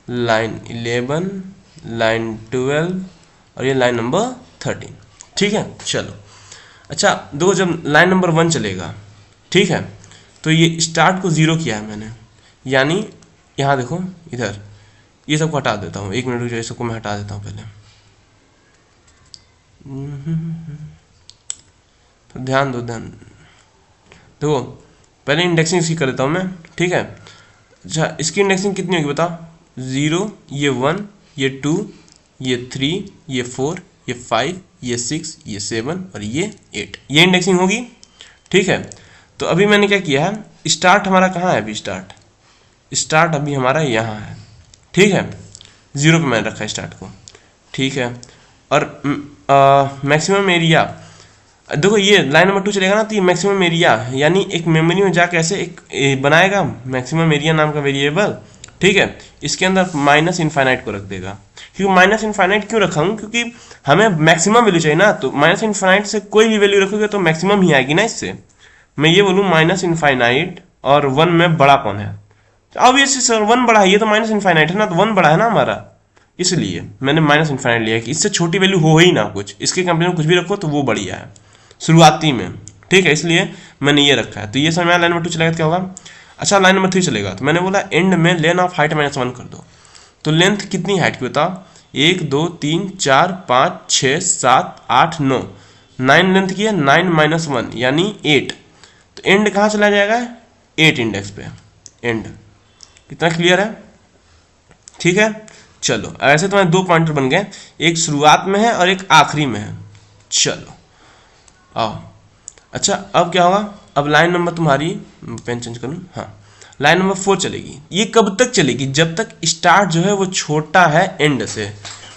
Speaker 1: line 11, line 12 और ये लाइन नंबर 13, ठीक है। चलो अच्छा, देखो जब लाइन नंबर 1 चलेगा, ठीक है, तो ये स्टार्ट को 0 किया है मैंने, यानी यहाँ देखो इधर, ये सबको हटा देता हूँ, 1 मिनट रुक जाओ, ये सबको मैं हटा देता हूँ पहले, तो ध्यान दो, देखो पहले इंडेक्सिंग इसकी कर देता हूँ मैं, ठीक है। अच्छा इसकी इंडेक्सिंग कितनी होगी बताओ, 0, ये 1, ये 2, ये 3, ये 4, ये 5, ये 6, ये 7 और ये 8, ये इंडेक्सिंग होगी, ठीक है। तो अभी मैंने क्या किया है, स्टार्ट हमारा कहाँ है, अभी स्टार्ट अभी हमारा यहाँ है, ठीक है, 0 पे मैंने रखा है स्टार्ट को, ठीक है। और मैक्सिमम एरिया, देखो ये लाइन नंबर 2 चलेगा ना, तो ये मैक्सिमम एरिया यानी एक मेमोरी में जाके ऐसे एक बनाएगा मैक्सिमम एरिया नाम का वेरिएबल, ठीक है। इसके अंदर माइनस इनफाइनाइट को रख देगा, क्योंकि माइनस इनफाइनाइट क्यों रखा हूँ, क्योंकि हमें मैक्सिमम वैल्यू चाहिए ना, तो माइनस इनफाइनाइट से कोई भी वैल्यू रखोगे तो मैक्सिमम ही आएगी ना। इससे मैं ये बोलूँ माइनस इनफाइनाइट और 1 में बड़ा कौन है, ऑब्वियसली सर 1 बड़ा है, ये तो माइनस इनफाइनाइट है ना, तो 1 बड़ा है ना हमारा, इसलिए मैंने माइनस इनफाइनाइट लिया कि इससे छोटी वैल्यू हो ही ना कुछ, इसके कंपेयर में कुछ भी रखो तो वो बढ़िया है शुरुआती में, ठीक है, इसलिए मैंने ये रखा है। तो ये समय लाइन नंबर 2 चलेगा तो क्या होगा, अच्छा लाइन नंबर 3 चलेगा, तो मैंने बोला एंड में लेन ऑफ हाइट -1 कर दो। तो लेंथ कितनी हाइट की बताओ, 1 2 3 4 5 6 7 8 9, 9 लेंथ की है, 9 - 1 यानी 8, तो एंड कहाँ चला जाएगा, 8 इंडेक्स पे एंड। कितना क्लियर है, ठीक है। चलो ऐसे तुम्हारे 2 पॉइंटर बन गए, एक शुरुआत में है और एक आखिरी में है। चलो आओ, अच्छा अब क्या होगा, अब लाइन नंबर तुम्हारी, पेन चेंज कर लूँ, हाँ लाइन नंबर 4 चलेगी। ये कब तक चलेगी, जब तक स्टार्ट जो है वो छोटा है एंड से,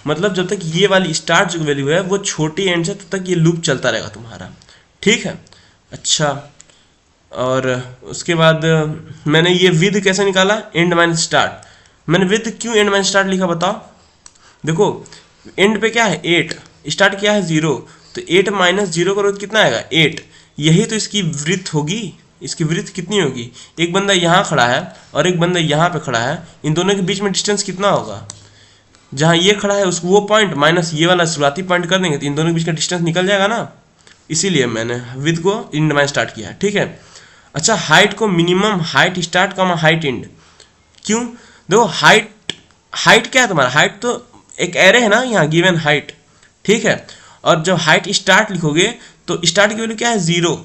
Speaker 1: मतलब जब तक ये वाली स्टार्ट जो वैल्यू है वो छोटी एंड से, तब तक ये लूप चलता रहेगा तुम्हारा, ठीक है। अच्छा और उसके बाद मैंने ये विद कैसे निकाला, एंड माइनस स्टार्ट। मैंने विद क्यों एंड माइनस स्टार्ट लिखा बताओ, देखो एंड पे क्या है 8, स्टार्ट क्या है 0, तो 8 - 0 करो तो कितना आएगा 8, यही तो इसकी वृत्त होगी। इसकी वृत्त कितनी होगी, एक बंदा यहाँ खड़ा है और एक बंदा यहाँ पे खड़ा है, इन दोनों के बीच में डिस्टेंस कितना होगा, जहाँ ये खड़ा है उसको वो पॉइंट माइनस ये वाला शुरुआती पॉइंट कर देंगे तो इन दोनों के बीच का डिस्टेंस निकल जाएगा ना, इसीलिए मैंने विद को एंड में स्टार्ट किया है, ठीक है। अच्छा हाइट को मिनिमम हाइट स्टार्ट का हाइट एंड, क्यों, देखो हाइट क्या है तुम्हारा, हाइट तो एक एरे है ना यहाँ गिवन हाइट, ठीक है। और जब हाइट स्टार्ट लिखोगे तो स्टार्ट की वैल्यू क्या है 0,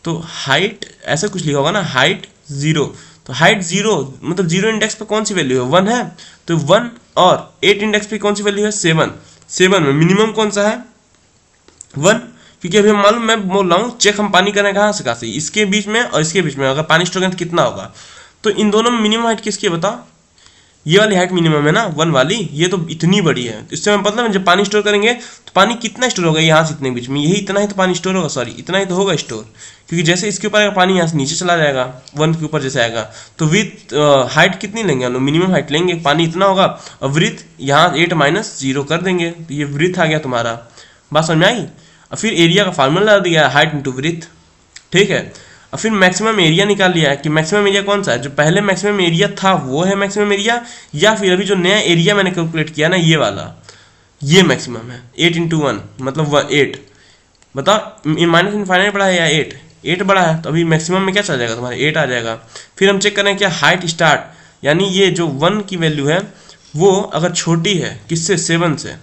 Speaker 1: तो हाइट ऐसा कुछ लिखा होगा ना, हाइट 0, तो हाइट 0 मतलब 0 इंडेक्स पे कौन सी वैल्यू है 1 है, तो 1 और 8 इंडेक्स पे कौन सी वैल्यू है 7, 7 में मिनिमम कौन सा है 1, क्योंकि अभी मालूम मैं बोल रहा हूँ चेक हम पानी करें कहाँ से, इसके बीच में और इसके बीच में, अगर पानी स्टोर करें तो कितना होगा, तो इन दोनों में मिनिमम हाइट किसकी है बताओ, ये वाली हाइट मिनिमम है ना 1 वाली, ये तो इतनी बड़ी है, इससे मैं मतलब जब पानी स्टोर करेंगे तो पानी कितना स्टोर होगा यहाँ से इतने बीच में, यही इतना ही तो पानी स्टोर होगा, सॉरी इतना ही तो होगा स्टोर, क्योंकि जैसे इसके ऊपर पानी यहाँ से नीचे चला जाएगा 1 के ऊपर जैसे आएगा, तो विथ हाइट कितनी लेंगे हम लोग, मिनिमम हाइट लेंगे, पानी इतना होगा, और वृत्त यहाँ 8 - 0 कर देंगे, तो ये वृत्त आ गया तुम्हारा, बात समझ में आई। और फिर एरिया का फार्मूला लगा दिया हाइट इंटू वृत्त, ठीक है। और फिर मैक्सिमम एरिया निकाल लिया है कि मैक्सिमम एरिया कौन सा है, जो पहले मैक्सिमम एरिया था वो है मैक्सिमम एरिया, या फिर अभी जो नया एरिया मैंने कैलकुलेट किया ना ये वाला, ये मैक्सिमम है 8 × 1 मतलब 8, बताओ माइनस इनफाइनाइट बड़ा है या 8 बड़ा है, तो अभी मैक्सिमम में क्या चला जाएगा तुम्हारा 8 आ जाएगा। फिर हम चेक करें क्या हाइट स्टार्ट, यानी ये जो 1 की वैल्यू है वो अगर छोटी है किससे 7 से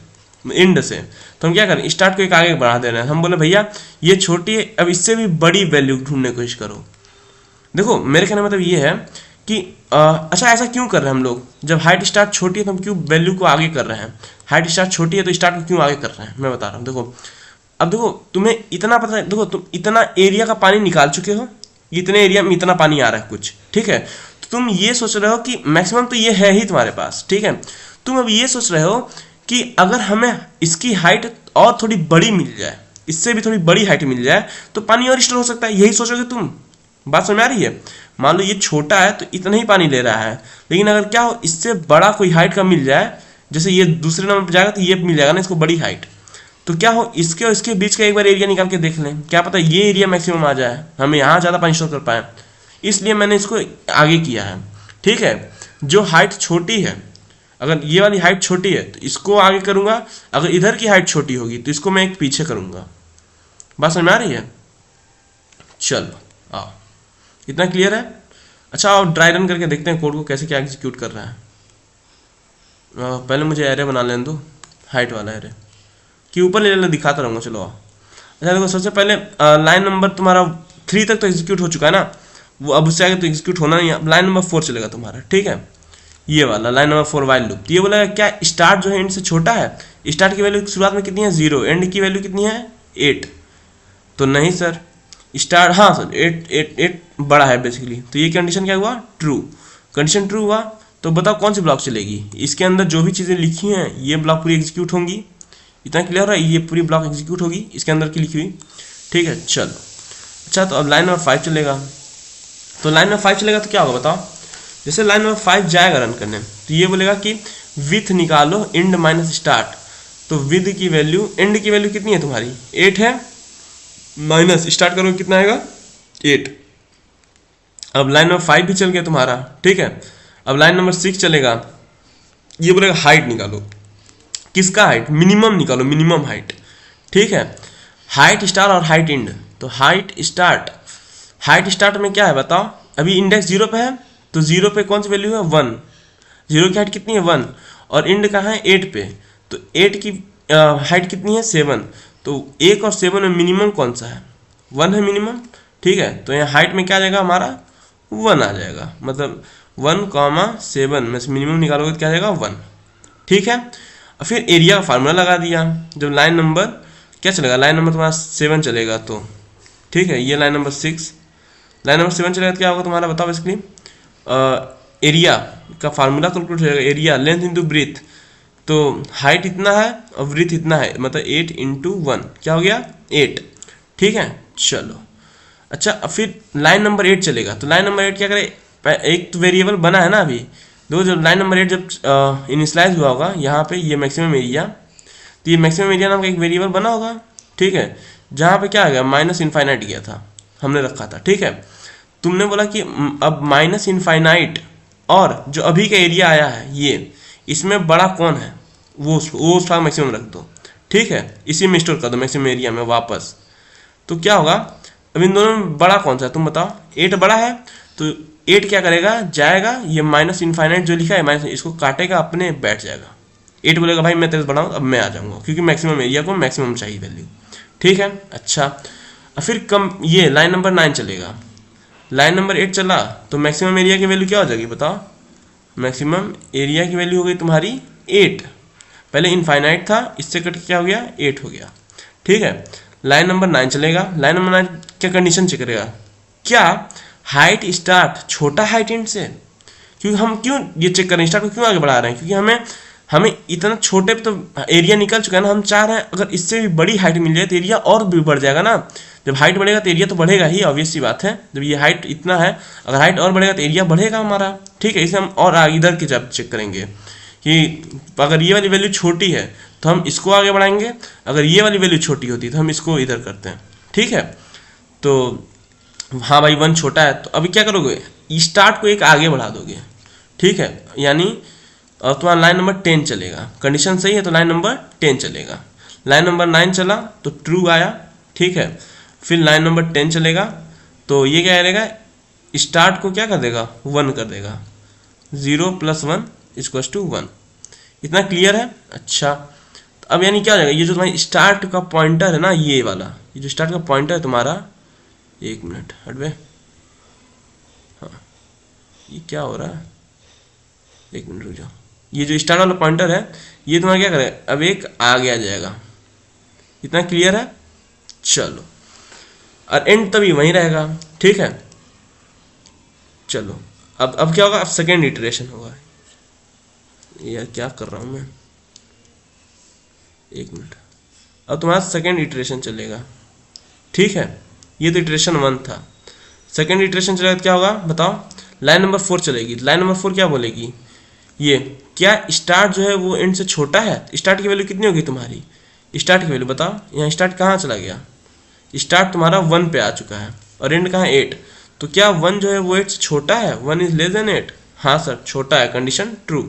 Speaker 1: एंड से, तो हम क्या करें स्टार्ट को एक आगे बढ़ा दे रहे हैं, हम बोले भैया ये छोटी है, अब इससे भी बड़ी वैल्यू ढूंढने की कोशिश करो। देखो मेरे कहने का मतलब ये है कि अच्छा ऐसा क्यों कर रहे हैं हम लोग, जब हाइट स्टार्ट छोटी है तो हम क्यों वैल्यू को आगे कर रहे हैं, हाइट स्टार्ट छोटी है तो स्टार्ट को क्यों आगे कर रहे हैं, मैं बता रहा हूँ। देखो अब देखो तुम्हें इतना पता है, देखो तुम इतना एरिया का पानी निकाल चुके हो, इतने एरिया में इतना पानी आ रहा है कुछ, ठीक है। तो तुम ये सोच रहे हो कि मैक्सिमम तो ये है ही तुम्हारे पास, ठीक है। तुम अब ये सोच रहे हो कि अगर हमें इसकी हाइट और थोड़ी बड़ी मिल जाए, इससे भी थोड़ी बड़ी हाइट मिल जाए तो पानी और स्टोर हो सकता है, यही सोचोगे तुम। बात समझ आ रही है। मान लो ये छोटा है तो इतना ही पानी ले रहा है, लेकिन अगर क्या हो इससे बड़ा कोई हाइट का मिल जाए, जैसे ये दूसरे नंबर पर जाएगा तो ये मिल जाएगा ना इसको बड़ी हाइट, तो क्या हो इसके और इसके बीच का एक बार एरिया निकाल के देख लें, क्या पता ये एरिया मैक्सिमम आ जाए, हमें यहाँ ज़्यादा पानी स्टोर कर पाए। इसलिए मैंने इसको आगे किया है, ठीक है। जो हाइट छोटी है, अगर ये वाली हाइट छोटी है तो इसको आगे करूँगा, अगर इधर की हाइट छोटी होगी तो इसको मैं एक पीछे करूँगा। बात समझ में आ रही है। चलो आओ, इतना क्लियर है। अच्छा आओ ड्राई रन करके देखते हैं कोड को कैसे क्या एग्जीक्यूट कर रहा है। पहले मुझे एरे बना लेने दो, हाइट वाला एरे कि ऊपर ले लेना, दिखाता रहूँगा। चलो आओ। अच्छा देखो सबसे पहले लाइन नंबर तुम्हारा 3 तक तो एग्जीक्यूट हो चुका है ना, वो अब उससे आगे तो एग्जीक्यूट होना नहीं है। अब लाइन नंबर 4 चलेगा तुम्हारा, ठीक है। ये वाला लाइन नंबर 4 वाइल लूप। तो ये बोला क्या स्टार्ट जो है एंड से छोटा है, स्टार्ट की वैल्यू शुरुआत में कितनी है 0, एंड की वैल्यू कितनी है 8। तो नहीं सर, स्टार्ट हाँ सर 8 बड़ा है बेसिकली। तो ये कंडीशन क्या हुआ, ट्रू। कंडीशन ट्रू हुआ तो बताओ कौन सी ब्लॉक चलेगी, इसके अंदर जो भी चीज़ें लिखी हैं ये ब्लॉक पूरी एग्जीक्यूट होंगी। इतना क्लियर है, ये पूरी ब्लॉक एग्जीक्यूट होगी इसके अंदर की लिखी हुई, ठीक है। चलो अच्छा तो अब लाइन नंबर 5 चलेगा। तो लाइन नंबर 5 चलेगा तो क्या होगा बताओ। जैसे लाइन नंबर 5 जाएगा रन करने तो ये बोलेगा कि विथ निकालो एंड माइनस स्टार्ट। तो विद की वैल्यू, एंड की वैल्यू कितनी है तुम्हारी 8 है, माइनस स्टार्ट करोगे कितना आएगा 8। अब लाइन नंबर 5 भी चल गया तुम्हारा, ठीक है। अब लाइन नंबर 6 चलेगा, ये बोलेगा हाइट निकालो। किसका हाइट, मिनिमम निकालो, मिनिमम हाइट, ठीक है। हाइट स्टार और हाइट एंड। तो हाइट स्टार्ट में क्या है बताओ, अभी इंडेक्स 0 पे है तो 0 पे कौन सी वैल्यू है 1, 0 की हाइट कितनी है 1, और एंड कहाँ है 8 पे, तो 8 की हाइट कितनी है 7। तो 1 और 7 में मिनिमम कौन सा है 1 है मिनिमम, ठीक है। तो यहाँ हाइट में क्या आ जाएगा हमारा 1 आ जाएगा, मतलब 1,7 में से मिनिमम निकालोगे तो क्या आ जाएगा 1, ठीक है। और फिर एरिया का फार्मूला लगा दिया। जब लाइन नंबर क्या चलेगा, लाइन नंबर तुम्हारा 7 चलेगा तो ठीक है, ये लाइन नंबर 6, लाइन नंबर 7 चलेगा तो क्या होगा तुम्हारा बताओ बेसिकली, एरिया का फार्मूला कैलकुलेट हो जाएगा, एरिया लेंथ इंटू ब्रीथ। तो हाइट इतना है और ब्रीथ इतना है, मतलब 8 इंटू 1 क्या हो गया 8, ठीक है। चलो अच्छा अब फिर लाइन नंबर 8 चलेगा। तो लाइन नंबर 8 क्या करे, एक तो वेरिएबल बना है ना अभी, दो जब लाइन नंबर 8 जब इनिशलाइज हुआ होगा यहाँ पे ये मैक्सिमम एरिया, तो ये मैक्सिमम एरिया नाम का एक वेरिएबल बना होगा, ठीक है। जहाँ पे क्या आ गया माइनस इनफाइनाइट गया था, हमने रखा था, ठीक है। तुमने बोला कि अब माइनस इनफाइनाइट और जो अभी का एरिया आया है ये, इसमें बड़ा कौन है वो उसका मैक्सिमम रख दो, ठीक है। इसी में स्टोर कर दो मैक्सिमम एरिया में वापस। तो क्या होगा अब इन दोनों में बड़ा कौन सा है तुम बताओ, 8 बड़ा है तो 8 क्या करेगा, जाएगा ये माइनस इनफाइनाइट जो लिखा है माइनस, इसको काटेगा अपने बैठ जाएगा। 8 बोलेगा भाई मैं तेरे से बढ़ाऊँ, अब मैं आ जाऊँगा क्योंकि मैक्सिमम एरिया को मैक्सिमम चाहिए वैल्यू, ठीक है। अच्छा फिर कम ये लाइन नंबर 9 चलेगा। लाइन नंबर 8 चला तो मैक्सिमम एरिया की वैल्यू क्या हो जाएगी बताओ, मैक्सिमम एरिया की वैल्यू हो गई तुम्हारी 8, पहले इनफाइनाइट था इससे कट के क्या हो गया 8 हो गया, ठीक है। लाइन नंबर 9 चलेगा। लाइन नंबर 9 क्या कंडीशन चेक करेगा, क्या हाइट स्टार्ट छोटा हाइट एंड से, क्योंकि हम क्यों ये चेक करें स्टार्ट को क्यों आगे बढ़ा रहे हैं, क्योंकि हमें इतना छोटे पे तो एरिया निकल चुका है ना, हम चाह रहे हैं अगर इससे भी बड़ी हाइट मिल जाए तो एरिया और भी बढ़ जाएगा ना। जब हाइट बढ़ेगा तो एरिया तो बढ़ेगा ही, ऑब्वियस सी बात है। जब ये हाइट इतना है, अगर हाइट और बढ़ेगा तो एरिया बढ़ेगा हमारा, ठीक है। इसे हम और इधर की जब चेक करेंगे कि अगर ये वाली वैल्यू छोटी है तो हम इसको आगे बढ़ाएंगे, अगर ये वाली वैल्यू छोटी होती है तो हम इसको इधर करते हैं, ठीक है। तो हाँ भाई 1 छोटा है तो अभी क्या करोगे, स्टार्ट को एक आगे बढ़ा दोगे, ठीक है। यानी तुम्हारा लाइन नंबर 10 चलेगा, कंडीशन सही है तो लाइन नंबर 10 चलेगा। लाइन नंबर 9 चला तो ट्रू आया, ठीक है। फिर लाइन नंबर 10 चलेगा तो ये क्या करेगा, स्टार्ट को क्या कर देगा 1 कर देगा, 0 + 1 = 1। इतना क्लियर है। अच्छा तो अब यानी क्या हो जाएगा, ये जो तुम्हारी स्टार्ट का पॉइंटर है ना, ये वाला ये जो स्टार्ट का पॉइंटर है तुम्हारा, 1 मिनट हटवे, हाँ ये क्या हो रहा है, एक मिनट रुक जाओ। ये जो स्टार्ट वाला पॉइंटर है ये तुम्हारा क्या करे, अब एक आगे आ जाएगा। इतना क्लियर है? चलो, और एंड तभी वहीं रहेगा, ठीक है। चलो अब क्या होगा, अब सेकेंड इटरेशन होगा। यार क्या कर रहा हूँ मैं, एक मिनट। अब तुम्हारा सेकेंड इटरेशन चलेगा, ठीक है। ये तो इटरेशन 1 था, सेकेंड इटरेशन चलेगा तो क्या होगा बताओ, लाइन नंबर 4 चलेगी। लाइन नंबर 4 क्या बोलेगी, ये क्या स्टार्ट जो है वो एंड से छोटा है? स्टार्ट की वैल्यू कितनी होगी तुम्हारी, स्टार्ट की वैल्यू बताओ। यहाँ स्टार्ट कहाँ चला गया, स्टार्ट तुम्हारा 1 पे आ चुका है और एंड कहाँ 8। तो क्या 1 जो है वो 8 से छोटा है, 1 इज लेस देन 8? हाँ सर छोटा है, कंडीशन ट्रू।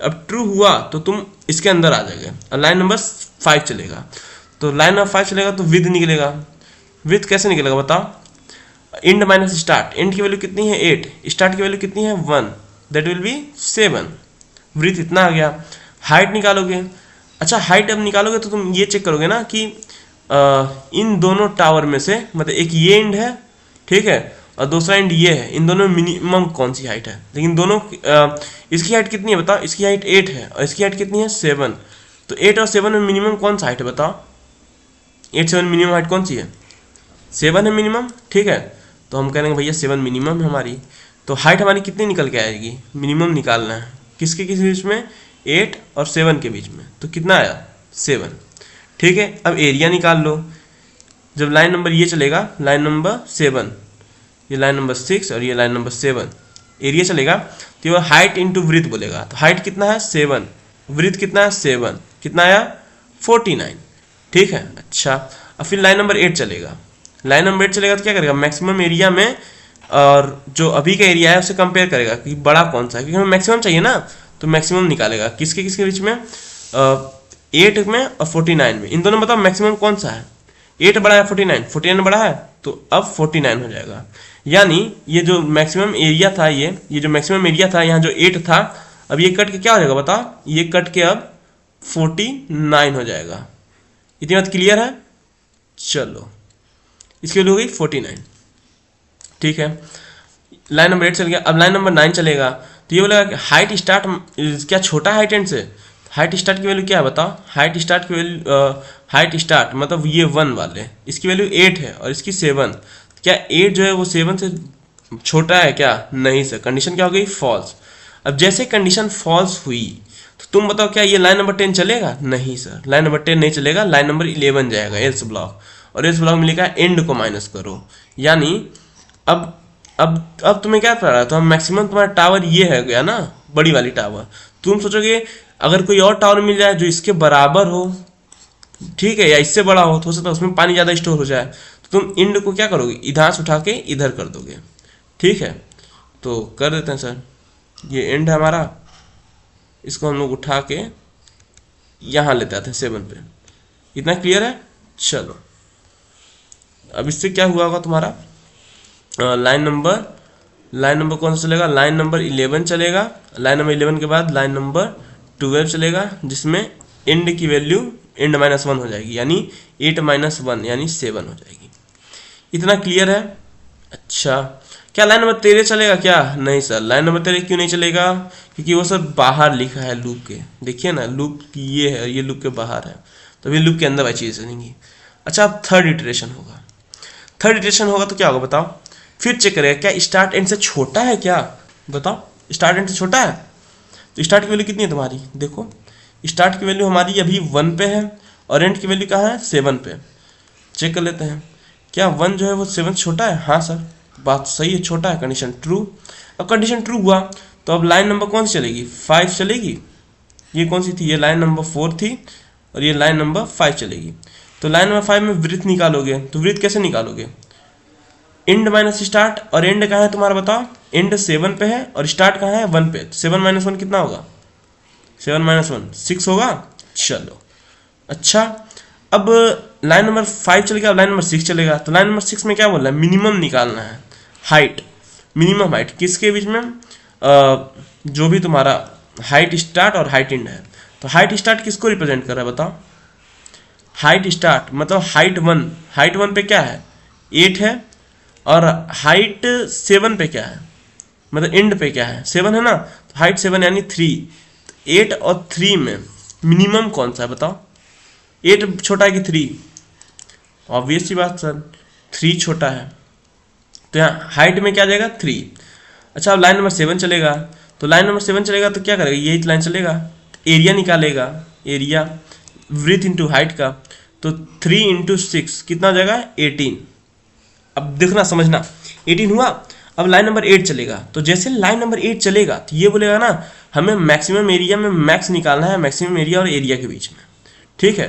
Speaker 1: अब ट्रू हुआ तो तुम इसके अंदर आ जाओगे और लाइन नंबर 5 चलेगा। तो लाइन नंबर 5 चलेगा तो विद निकलेगा। विद कैसे निकलेगा बताओ, एंड माइनस स्टार्ट, एंड की वैल्यू कितनी है 8, स्टार्ट की वैल्यू कितनी है 1, दैट विल बी 7। वृत्त इतना आ गया। हाइट निकालोगे, अच्छा हाइट अब निकालोगे तो तुम ये चेक करोगे ना कि इन दोनों टावर में से, मतलब एक ये एंड है, ठीक है, और दूसरा एंड ये है, इन दोनों में मिनिमम कौन सी हाइट है? लेकिन दोनों इसकी हाइट कितनी है बताओ, इसकी हाइट 8 है और इसकी हाइट कितनी है 7। तो 8 और 7 में मिनिमम कौन सा हाइट है बताओ, 8 7 मिनिमम हाइट कौन सी है, 7 है मिनिमम, ठीक है। तो हम कहेंगे भैया 7 मिनिमम है हमारी। तो हाइट हमारी कितनी निकल के आएगी, मिनिमम निकालना है किसके किस बीच में, 8 और 7 के बीच में। तो कितना आया 7, ठीक है। अब एरिया निकाल लो, जब लाइन नंबर ये चलेगा, लाइन नंबर 7, ये लाइन नंबर 6 और ये लाइन नंबर 7, एरिया चलेगा तो ये हाइट इंटू वृत्त बोलेगा। तो हाइट कितना है 7, वृत्त कितना है 7, कितना आया 49, ठीक है। अच्छा अब फिर लाइन नंबर 8 चलेगा, लाइन नंबर 8 चलेगा तो क्या करेगा, मैक्सिमम एरिया में और जो अभी का एरिया है उससे कंपेयर करेगा कि बड़ा कौन सा है, क्योंकि हमें मैक्सिमम चाहिए ना। तो मैक्सिमम निकालेगा किसके किसके बीच में, 8 में और 49 में। इन दोनों में बताओ मैक्सिमम कौन सा है, 8 बड़ा है 49 बड़ा है, तो अब 49 हो जाएगा। यानी ये जो मैक्सिमम एरिया था, ये जो मैक्सिमम एरिया था, यहाँ जो 8 था, अब ये कट के क्या हो जाएगा बताओ, ये कट के अब 49 हो जाएगा। इतनी बात क्लियर है? चलो इसकी वैल्यू हो गई 49, ठीक है। लाइन नंबर 8 चल गया। अब लाइन नंबर 9 चलेगा तो ये बोलेगा कि हाइट स्टार्ट क्या छोटा है हाइट एंड से। हाइट स्टार्ट की वैल्यू क्या है बताओ, हाइट स्टार्ट की वैल्यू, हाइट स्टार्ट मतलब ये 1 वाले, इसकी वैल्यू 8 है और इसकी 7। क्या 8 जो है वो 7 से छोटा है क्या? नहीं सर, कंडीशन क्या हो गई, फॉल्स। अब जैसे कंडीशन फॉल्स हुई तो तुम बताओ क्या ये लाइन नंबर 10 चलेगा? नहीं सर, लाइन नंबर 10 नहीं चलेगा, लाइन नंबर 11 जाएगा, एल्स ब्लॉक। और एल्स ब्लॉक में लिखा है एंड को माइनस करो। यानी अब तुम्हें क्या पड़ा, तो हम मैक्सिमम तुम्हारा टावर ये है गया ना, बड़ी वाली टावर। तुम सोचोगे अगर कोई और टावर मिल जाए जो इसके बराबर हो, ठीक है, या इससे बड़ा हो, तो हो सकता है उसमें पानी ज़्यादा स्टोर हो जाए, तो तुम इंड को क्या करोगे, इधर से उठा के इधर कर दोगे, ठीक है। तो कर देते हैं सर, ये एंड है हमारा, इसको हम लोग उठा के यहाँ लेते आते हैं 7 पे। इतना क्लियर है? चलो अब इससे क्या हुआ होगा तुम्हारा, लाइन नंबर कौन सा चलेगा, लाइन नंबर 11 चलेगा। लाइन नंबर 11 के बाद लाइन नंबर 12 चलेगा, जिसमें एंड की वैल्यू एंड -1 हो जाएगी, यानी 8 - 1 यानी 7 हो जाएगी। इतना क्लियर है? अच्छा क्या लाइन नंबर 13 चलेगा क्या? नहीं सर, लाइन नंबर 13 क्यों नहीं चलेगा, क्योंकि वो सर बाहर लिखा है लूप के, देखिए ना लूप ये है, ये लूप के बाहर है, तो ये लूप के अंदर वाली चीज़ चलेंगी। अच्छा अब थर्ड इटरेशन होगा, थर्ड इटरेशन होगा तो क्या होगा बताओ, फिर चेक करेगा क्या स्टार्ट एंड से छोटा है क्या, बताओ स्टार्ट एंड से छोटा है। तो स्टार्ट की वैल्यू कितनी है तुम्हारी, देखो स्टार्ट की वैल्यू हमारी अभी 1 पे है और एंड की वैल्यू कहाँ है 7 पे। चेक कर लेते हैं क्या 1 जो है वो 7 से छोटा है, हाँ सर बात सही है, छोटा है, कंडीशन ट्रू। अब कंडीशन ट्रू हुआ तो अब लाइन नंबर कौन सी चलेगी, 5 चलेगी। ये कौन सी थी, ये लाइन नंबर 4 थी और ये लाइन नंबर 5 चलेगी। तो लाइन नंबर 5 में वृत्त निकालोगे, तो वृत्त कैसे निकालोगे, एंड माइनस स्टार्ट, और एंड कहाँ है तुम्हारा बताओ, एंड 7 पे है और स्टार्ट कहाँ है 1 पे। 7 - 1 कितना होगा, 7 - 1 6 होगा। चलो अच्छा अब लाइन नंबर 5 चलेगा, अब लाइन नंबर 6 चलेगा। तो लाइन नंबर 6 में क्या बोल रहा है, मिनिमम निकालना है, हाइट, मिनिमम हाइट किसके बीच में, जो भी तुम्हारा हाइट स्टार्ट और हाइट एंड है। तो हाइट स्टार्ट किसको रिप्रेजेंट कर रहा है बताओ, हाइट स्टार्ट मतलब हाइट 1, हाइट 1 पे क्या है 8 है, और हाइट 7 पे क्या है मतलब एंड पे क्या है, 7 है ना, तो हाइट 7 यानी 3। 8 और 3 में मिनिमम कौन सा है बताओ? 8 छोटा है कि 3? ऑब्वियस सी बात सर, 3 छोटा है, तो यहाँ हाइट में क्या आ जाएगा 3। अच्छा अब लाइन नंबर 7 चलेगा, तो लाइन नंबर 7 चलेगा तो क्या करेगा, यही लाइन चलेगा, एरिया निकालेगा, एरिया विड्थ इंटू हाइट का, तो 3 इंटू 6 कितना हो जाएगा 18। अब देखना समझना, 18 हुआ। अब लाइन नंबर 8 चलेगा, तो जैसे लाइन नंबर 8 चलेगा तो ये बोलेगा ना हमें मैक्सिमम एरिया में मैक्स निकालना है, मैक्सिमम एरिया और एरिया के बीच में, ठीक है।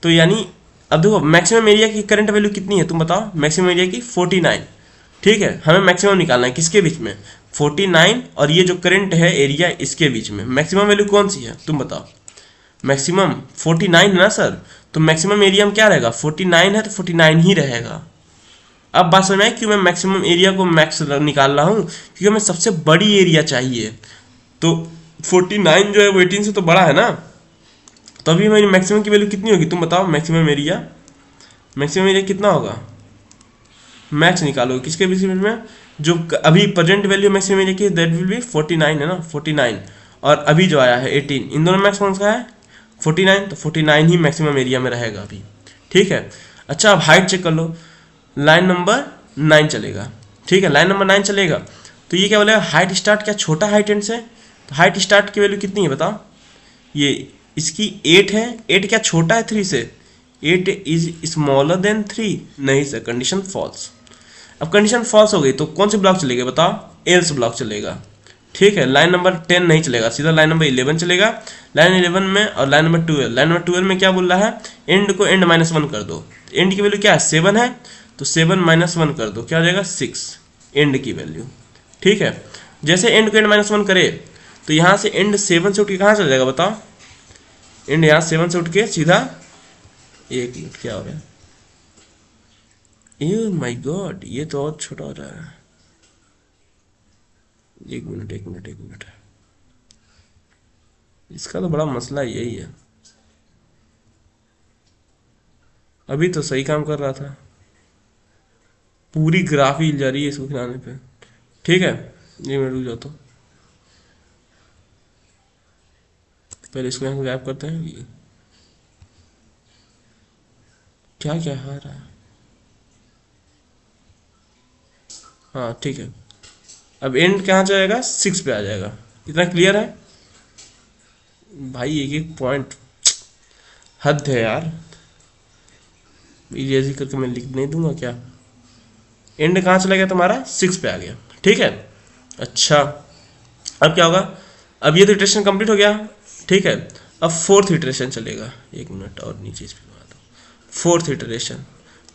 Speaker 1: तो यानी अब देखो मैक्सिमम एरिया की करंट वैल्यू कितनी है तुम बताओ, मैक्सिमम एरिया की 49, ठीक है। हमें मैक्सिमम निकालना है किसके बीच में, 49 और ये जो करंट है एरिया इसके बीच में। मैक्सिमम वैल्यू कौन सी है तुम बताओ, मैक्सिमम 49 है ना सर, तो मैक्सिमम एरिया में क्या रहेगा, 49 है तो 49 ही रहेगा। अब बात समझ में आई क्यों मैं मैक्सिमम एरिया को मैक्स निकाल रहा हूँ, क्योंकि हमें सबसे बड़ी एरिया चाहिए। तो 49 जो है वो 18 से तो बड़ा है ना, तो अभी मेरी मैक्सिमम की वैल्यू कितनी होगी तुम बताओ, मैक्सिमम एरिया, मैक्सिमम एरिया कितना होगा, मैक्स निकालो किसके बीच में, जो अभी प्रेजेंट वैल्यू मैक्सिमम एरिया की दैट विल बी 49 है ना, 49 और अभी जो आया है 18, इन दोनों मैक्स कौन सा है 49, तो 49 ही मैक्सिमम एरिया में रहेगा अभी, ठीक है। अच्छा अब हाइट चेक कर लो, लाइन नंबर 9 चलेगा, ठीक है, लाइन नंबर 9 चलेगा, तो ये क्या बोलेगा, हाइट स्टार्ट क्या छोटा हाइट एंड से, तो हाइट स्टार्ट की वैल्यू कितनी है बताओ, ये इसकी 8 है, 8 क्या छोटा है 3 से, 8 इज स्मॉलर देन 3, नहीं सर कंडीशन फॉल्स। अब कंडीशन फॉल्स हो गई तो कौन से ब्लॉक चलेगा बताओ, एल्स ब्लॉक चलेगा, ठीक है। लाइन नंबर 10 नहीं चलेगा, सीधा लाइन नंबर 11 चलेगा। लाइन 11 में और लाइन नंबर 12, लाइन नंबर 12 में क्या बोल रहा है, एंड को एंड -1 कर दो, एंड की वैल्यू क्या है 7 है, तो 7 -1 कर दो, क्या हो जाएगा 6 एंड की वैल्यू, ठीक है। जैसे एंड को एंड -1 करे तो यहाँ से एंड 7 से उठ के कहाँ चला जाएगा बताओ, एंड यहाँ 7 से उठ के सीधा, एक मिनट क्या हो रहा है, ये माय गॉड ये तो और छोटा हो रहा है, एक मिनट एक मिनट एक मिनट, इसका तो बड़ा मसला यही है, अभी तो सही काम कर रहा था, पूरी ग्राफ ही हिल जा रही है इसको खिलाने पे, ठीक है। ये मिनट रुक जाओ, तो पहले इसको यहाँ गायब करते हैं, ये क्या क्या आ रहा है, हाँ ठीक है। अब एंड कहाँ जाएगा 6 पे आ जाएगा, इतना क्लियर है भाई, एक एक पॉइंट हद है यार, इरेज करके मैं लिख नहीं दूंगा क्या, एंड कहाँ चला गया तुम्हारा 6 पे आ गया, ठीक है। अच्छा अब क्या होगा, अब ये तो इटरेशन कंप्लीट हो गया, ठीक है। अब 4th इटरेशन चलेगा, एक मिनट और नीचे इस पे 4th इटरेशन,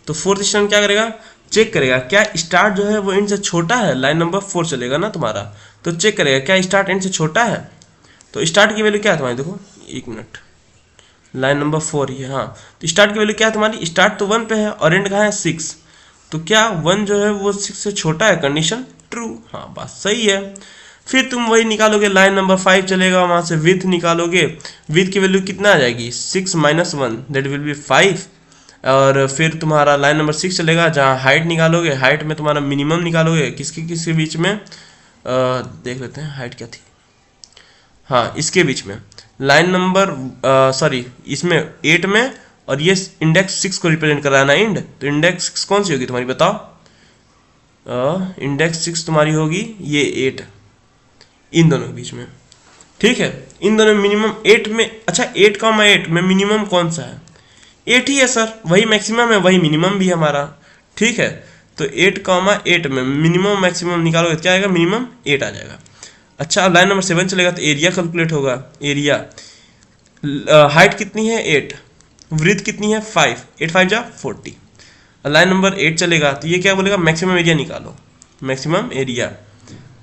Speaker 1: तो 4th इटरेशन क्या करेगा, चेक करेगा क्या स्टार्ट जो है वो एंड से छोटा है, लाइन नंबर 4 चलेगा ना तुम्हारा, तो चेक करेगा क्या स्टार्ट एंड से छोटा है, तो स्टार्ट की वैल्यू क्या है तुम्हारी, देखो एक मिनट, लाइन नंबर 4 ही है, हाँ, तो स्टार्ट की वैल्यू क्या है तुम्हारी, स्टार्ट तो 1 पे है और एंड कहाँ है 6, तो क्या 1 जो है वो 6 से छोटा है, कंडीशन ट्रू, हाँ बात सही है। फिर तुम वही निकालोगे, लाइन नंबर 5 चलेगा, वहां से विथ निकालोगे, विथ की वैल्यू कितना आ जाएगी 6 - 1 दैट विल बी 5, और फिर तुम्हारा लाइन नंबर 6 चलेगा, जहाँ हाइट निकालोगे, हाइट में तुम्हारा मिनिमम निकालोगे किसके बीच में, देख लेते हैं हाइट क्या थी, हाँ इसके बीच में, लाइन नंबर सॉरी इसमें 8 में, और ये इंडेक्स 6 को रिप्रेजेंट कर रहा है ना एंड, तो इंडेक्स 6 कौन सी होगी तुम्हारी बताओ, इंडेक्स 6 तुम्हारी होगी ये 8, इन दोनों के बीच में, ठीक है। इन दोनों मिनिमम 8 में, अच्छा 8,8 में मिनिमम कौन सा है, 8 ही है सर, वही मैक्सिमम है वही मिनिमम भी है हमारा, ठीक है। तो 8,8 में मिनिमम मैक्सिमम निकालोगे क्या आएगा, मिनिमम 8 आ जाएगा। अच्छा अब लाइन नंबर 7 चलेगा तो एरिया कैलकुलेट होगा, एरिया हाइट कितनी है 8, विड्थ कितनी है 5, 8 5 जा 40, लाइन नंबर 8 चलेगा तो ये क्या बोलेगा, मैक्सिमम एरिया निकालो, मैक्सिमम एरिया,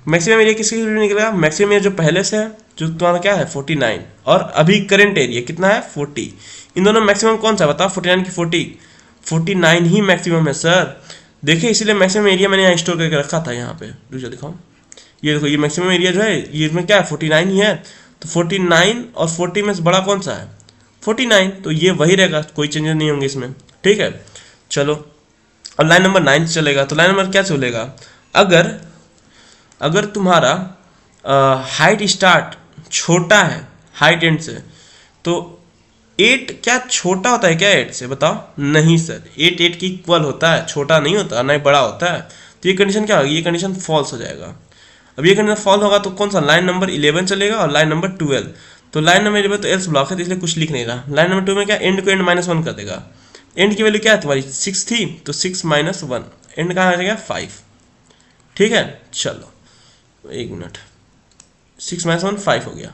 Speaker 1: मैक्सिमम एरिया किसके लिए निकलेगा, मैक्सिमम एरिया जो पहले से है जो तुम्हारा क्या है 49, और अभी करंट एरिया कितना है 40, इन दोनों मैक्सिमम कौन सा बताओ, 49 की 40, 49 ही मैक्सिमम है सर, देखिए इसीलिए मैक्सिमम एरिया मैंने यहाँ स्टोर करके रखा था, यहाँ पे रुको दिखाऊँ, ये देखो ये मैक्सिमम एरिया जो है ये इसमें क्या है 49 ही है, तो 49 और 40 में से बड़ा कौन सा है 49, तो ये वही रहेगा, कोई चेंजेस नहीं होंगे इसमें, ठीक है। चलो अब लाइन नंबर 9 चलेगा, तो लाइन नंबर क्या चलेगा, अगर तुम्हारा हाइट स्टार्ट छोटा है हाइट एंड से, तो 8 क्या छोटा होता है क्या 8 से? बताओ। नहीं सर, 8 की इक्वल होता है, छोटा नहीं होता, ना ही बड़ा होता है। तो ये कंडीशन क्या होगी? ये कंडीशन फॉल्स हो जाएगा। अब ये कंडीशन फॉल्स होगा तो कौन सा? लाइन नंबर 11 चलेगा और लाइन नंबर 12। तो लाइन नंबर 11 तो एल्स ब्लॉक है, तो इसलिए कुछ लिख नहीं रहा। लाइन नंबर 2 में क्या? एंड को एंड -1 कर देगा। एंड की वैल्यू क्या है तुम्हारी? 6 थी, तो 6 - 1, एंड कहाँ आ जाएगा? 5। ठीक है, चलो 1 मिनट, 6 - 1 5 हो गया।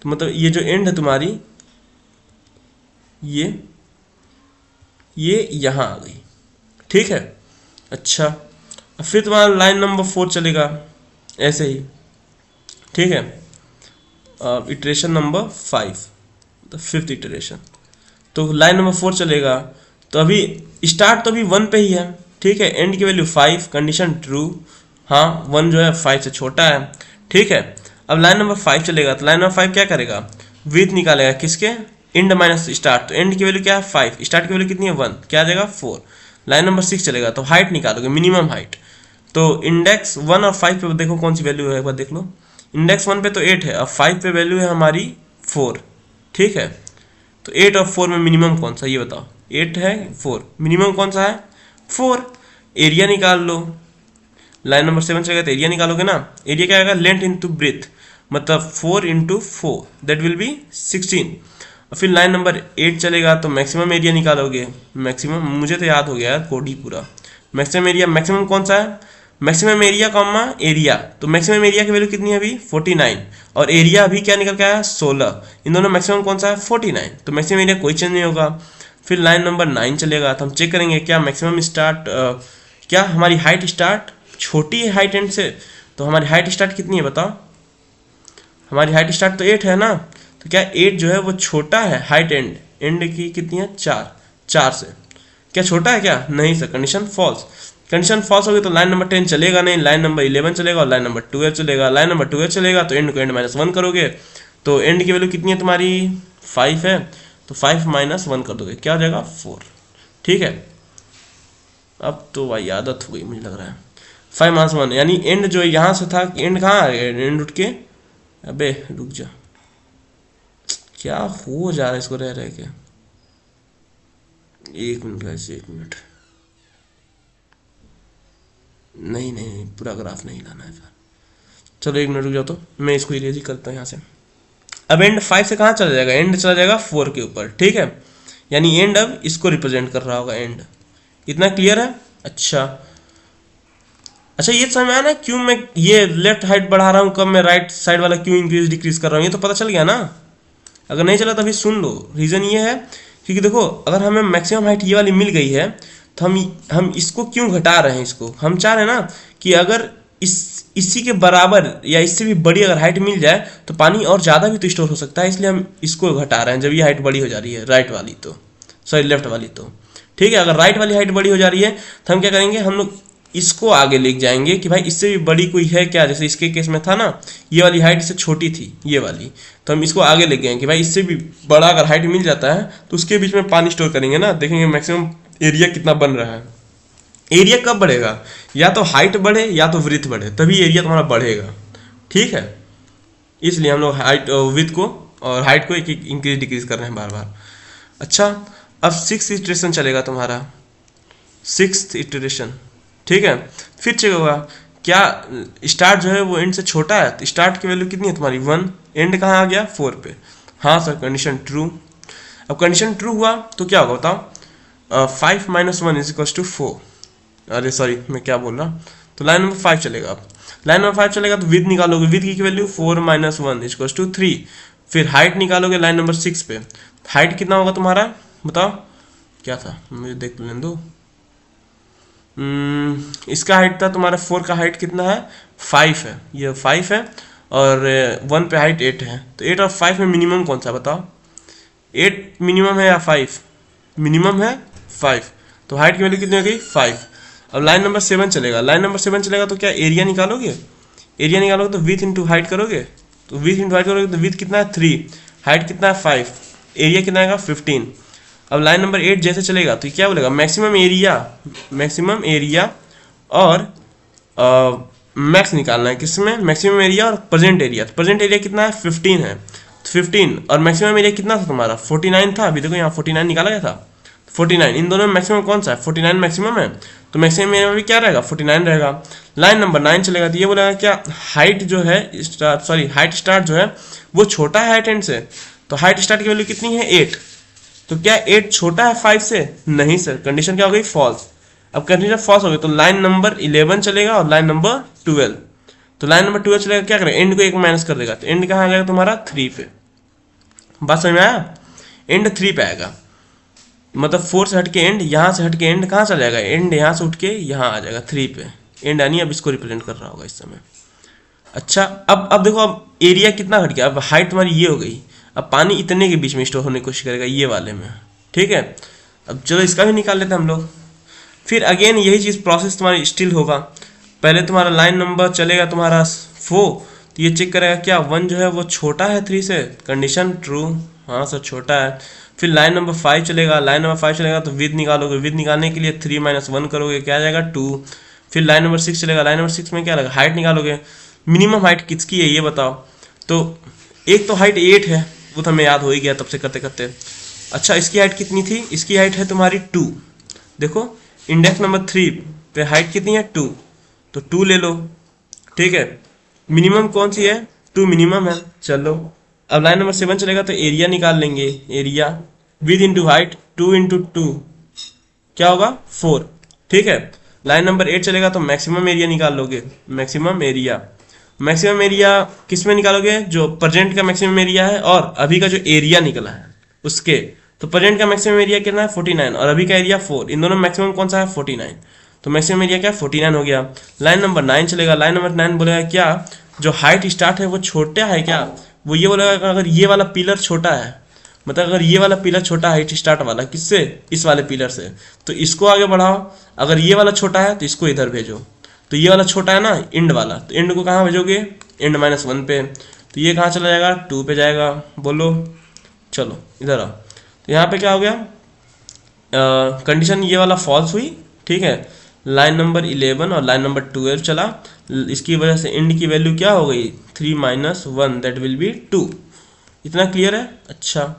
Speaker 1: तो मतलब ये जो एंड है तुम्हारी, ये यहाँ आ गई। ठीक है, अच्छा। अब फिर तुम्हारा लाइन नंबर 4 चलेगा ऐसे ही। ठीक है, इटरेशन नंबर 5, तो 5th इटरेशन, तो लाइन नंबर 4 चलेगा। तो अभी स्टार्ट तो अभी 1 पे ही है। ठीक है, एंड की वैल्यू 5, कंडीशन ट्रू। हाँ, 1 जो है 5 से छोटा है। ठीक है, अब लाइन नंबर 5 चलेगा, तो लाइन नंबर 5 क्या करेगा? विथ निकालेगा किसके? And minus start. तो एंड की वैल्यू क्या है? 5, स्टार्ट की वैल्यू कितनी है? 1, क्या आ जाएगा? 4। लाइन नंबर 6 चलेगा, तो हाइट निकालोगे, मिनिमम हाइट। तो इंडेक्स 1 और 5 पे देखो कौन सी वैल्यू है, एक बार देख लो। इंडेक्स 1 पे तो 8 है, अब 5 पे वैल्यू है हमारी 4। ठीक है, तो 8 और 4 में मिनिमम कौन सा, ये बताओ। 8 है, 4, मिनिमम कौन सा है? 4। एरिया निकाल लो। लाइन नंबर 7 चलेगा तो एरिया निकालोगे ना। एरिया क्या आएगा? लेंथ इंटू ब्रेथ, मतलब 4 × 4, दैट विल बी 16। और फिर लाइन नंबर 8 चलेगा तो मैक्सिमम एरिया निकालोगे। मैक्सिमम मुझे तो याद हो गया है कोड ही पूरा। मैक्सिमम एरिया, मैक्सिमम कौन सा है? मैक्सिमम एरिया कॉमा एरिया, तो मैक्सिमम एरिया की वैल्यू कितनी है अभी? 49, और एरिया अभी क्या निकल के आया? 16। इन दोनों मैक्सिमम कौन सा है? 49, तो मैक्सिमम एरिया कोई चेंज नहीं होगा। फिर लाइन नंबर 9 चलेगा, तो हम चेक करेंगे क्या मैक्सिमम स्टार्ट, क्या हमारी हाइट स्टार्ट छोटी है हाइट एंड से? तो हमारी हाइट स्टार्ट कितनी है बताओ? हमारी हाइट स्टार्ट तो 8 है ना, तो क्या 8 जो है वो छोटा है हाइट एंड? एंड की कितनी है? 4 से। क्या छोटा है क्या? नहीं sir, condition false. Condition false होगी तो लाइन नंबर 10 चलेगा नहीं, लाइन नंबर 11 चलेगा और लाइन नंबर 12 चलेगा। लाइन नंबर 12 चलेगा तो एंड को एंड -1 करोगे, तो एंड की वैल्यू कितनी है तुम्हारी? 5 है, तो 5 - 1 कर दोगे, क्या हो जाएगा? 4। ठीक है, अब तो भाई आदत हो गई मुझे लग रहा है। 5 - 1 यानी एंड जो यहाँ से था, एंड कहाँ आ गया? एंड उठ के, अबे रुक जा, क्या हो जा रहा है इसको रह रह के। 1 मिनट गाइस, 1 मिनट। नहीं, पूरा ग्राफ नहीं लाना है फिर। चलो 1 मिनट रुक जाओ, तो मैं इसको इरेज ही करता हूँ यहाँ से। अब एंड 5 से कहाँ चला जाएगा? एंड चला जाएगा 4 के ऊपर। ठीक है, यानी एंड अब इसको रिप्रेजेंट कर रहा होगा, एंड। इतना क्लियर है? अच्छा, ये समझ में आया ना क्यों मैं ये लेफ्ट हाइट बढ़ा रहा हूँ, कब मैं राइट साइड वाला क्यों इंक्रीज डिक्रीज कर रहा हूँ? ये तो पता चल गया ना। अगर नहीं चला तो अभी सुन लो। रीज़न ये है क्योंकि देखो, अगर हमें मैक्सिमम हाइट ये वाली मिल गई है, तो हम इसको क्यों घटा रहे हैं? इसको हम चाह रहे हैं ना कि अगर इसी के बराबर या इससे भी बड़ी अगर हाइट मिल जाए तो पानी और ज़्यादा भी तो स्टोर हो सकता है, इसलिए हम इसको घटा रहे हैं जब ये हाइट बड़ी हो जा रही है, राइट वाली तो, सॉरी लेफ्ट वाली तो। ठीक है, अगर राइट वाली हाइट बड़ी हो जा रही है तो हम क्या करेंगे? हम लोग इसको आगे लेके जाएंगे कि भाई इससे भी बड़ी कोई है क्या? जैसे इसके केस में था ना, ये वाली हाइट इससे छोटी थी ये वाली, तो हम इसको आगे ले गए कि भाई इससे भी बड़ा अगर हाइट मिल जाता है तो उसके बीच में पानी स्टोर करेंगे ना, देखेंगे मैक्सिमम एरिया कितना बन रहा है। एरिया कब बढ़ेगा? या तो हाइट बढ़े या तो विड्थ बढ़े, तभी एरिया तुम्हारा बढ़ेगा। ठीक है, इसलिए हम लोग हाइट विड्थ को और हाइट को एक एक इंक्रीज डिक्रीज कर रहे हैं बार बार। अच्छा, अब 6th इटरेशन चलेगा तुम्हारा, 6th इटरेशन। ठीक है, फिर चेक होगा क्या स्टार्ट जो है वो एंड से छोटा है, तो स्टार्ट की वैल्यू कितनी है तुम्हारी? 1, एंड कहाँ आ गया? 4 पे। हाँ सर, कंडीशन ट्रू। अब कंडीशन ट्रू हुआ तो क्या होगा बताओ? 5 - 1 = 4। अरे सॉरी, मैं क्या बोल रहा। तो लाइन नंबर 5 चलेगा। अब लाइन नंबर 5 चलेगा तो विड्थ निकालोगे, विड्थ की वैल्यू 4 - 1 = 3। फिर हाइट निकालोगे लाइन नंबर 6 पे। हाइट कितना होगा तुम्हारा बताओ? क्या था, मुझे देख लेने दो। इसका हाइट था तुम्हारा 4 का हाइट कितना है? 5 है, ये 5 है और 1 पे हाइट 8 है, तो 8 और 5 में मिनिमम कौन सा बताओ? 8 मिनिमम है या 5? मिनिमम है 5, तो हाइट की वैल्यू कितनी हो गई? 5। अब लाइन नंबर 7 चलेगा। लाइन नंबर 7 चलेगा तो क्या एरिया निकालोगे? एरिया निकालोगे तो विड्थ इंटू हाइट करोगे, तो विड्थ इंटू हाइट करोगे तो विड्थ कितना है? 3, हाइट कितना है? 5, एरिया कितना आएगा? 15। अब लाइन नंबर 8 जैसे चलेगा तो क्या बोलेगा? मैक्सिमम एरिया और मैक्स निकालना है, किसमें, मैक्सिमम एरिया और प्रेजेंट एरिया। तो प्रेजेंट एरिया कितना है, 15 है, तो 15 और मैक्सिमम एरिया कितना था तुम्हारा, 49 था। अभी देखो यहाँ 49 निकाला गया था, 49, इन दोनों में मैक्सिमम कौन सा है, 49 मैक्सिमम है, तो मैक्सिमम एरिया में भी क्या रहेगा, 49 रहेगा। लाइन नंबर 9 चलेगा, तो ये बोलेगा क्या, हाइट जो है हाइट स्टार्ट जो है वो छोटा है हाइट एंड से, तो हाइट स्टार्ट की वैल्यू कितनी है, 8, तो क्या 8 छोटा है 5 से, नहीं सर, कंडीशन क्या हो गई, फॉल्स। अब कंडीशन फॉल्स हो गई तो लाइन नंबर 11 चलेगा और लाइन नंबर 12, तो लाइन नंबर 12 चलेगा, क्या करेगा, एंड को एक माइनस कर देगा, तो एंड कहाँ आ जाएगा तुम्हारा 3 पे। बात समझ में आया, एंड 3 पे आएगा, मतलब 4 से हट के एंड, यहाँ से हट के एंड कहाँ चला जाएगा, एंड यहाँ से उठ के यहाँ आ जाएगा 3 पे, एंड यानी अब इसको रिप्रेजेंट कर रहा होगा इस समय। अच्छा, अब देखो, अब एरिया कितना घट गया, अब हाइट तुम्हारी ये हो गई, अब पानी इतने के बीच में स्टोर होने की कोशिश करेगा ये वाले में, ठीक है। अब चलो इसका भी निकाल लेते हैं हम लोग। फिर अगेन यही चीज़ प्रोसेस तुम्हारी स्टिल होगा, पहले तुम्हारा लाइन नंबर चलेगा तुम्हारा 4, तो ये चेक करेगा क्या 1 जो है वो छोटा है 3 से, कंडीशन ट्रू, हाँ सर छोटा है। फिर लाइन नंबर 5 चलेगा, लाइन नंबर 5 चलेगा तो विद निकालोगे, विद निकालने के लिए 3 - 1 करोगे, क्या आ जाएगा 2। फिर लाइन नंबर 6 चलेगा, लाइन नंबर 6 में क्या लगेगा, हाइट निकालोगे, मिनिमम हाइट किसकी है ये बताओ, तो एक तो हाइट 8 है, वो तो हमें याद हो ही गया तब से करते करते। अच्छा, इसकी हाइट कितनी थी, इसकी हाइट है तुम्हारी 2, देखो इंडेक्स नंबर 3 पे हाइट कितनी है 2, तो 2 ले लो, ठीक है। मिनिमम कौन सी है, 2 मिनिमम है, चलो। अब लाइन नंबर 7 चलेगा तो एरिया निकाल लेंगे, area with into height, 2 into 2 क्या होगा 4, ठीक है। लाइन नंबर 8 चलेगा तो मैक्सिमम एरिया निकाल लोगे, मैक्सिमम एरिया, मैक्सिमम एरिया किस में निकालोगे, जो प्रेजेंट का मैक्सिमम एरिया है और अभी का जो एरिया निकला है उसके, तो प्रेजेंट का मैक्सिमम एरिया कितना है 49 और अभी का एरिया 4, इन दोनों मैक्सिमम कौन सा है 49, तो मैक्सिमम एरिया क्या 49 हो गया। लाइन नंबर 9 चलेगा, लाइन नंबर 9 बोलेगा क्या, जो हाइट स्टार्ट है वो छोटा है क्या, वो ये बोलेगा अगर ये वाला पिलर छोटा है, मतलब अगर ये वाला पिलर छोटा हाइट स्टार्ट वाला किससे, इस वाले पिलर से, तो इसको आगे बढ़ाओ, अगर ये वाला छोटा है तो इसको इधर भेजो, तो ये वाला छोटा है ना एंड वाला, तो एंड को कहाँ भेजोगे, एंड -1 पे, तो ये कहाँ चला जाएगा 2 पे जाएगा, बोलो चलो इधर आओ, तो यहाँ पे क्या हो गया, कंडीशन ये वाला फॉल्स हुई, ठीक है। लाइन नंबर 11 और लाइन नंबर 12 चला, इसकी वजह से एंड की वैल्यू क्या हो गई 3 - 1 दैट विल बी 2, इतना क्लियर है। अच्छा,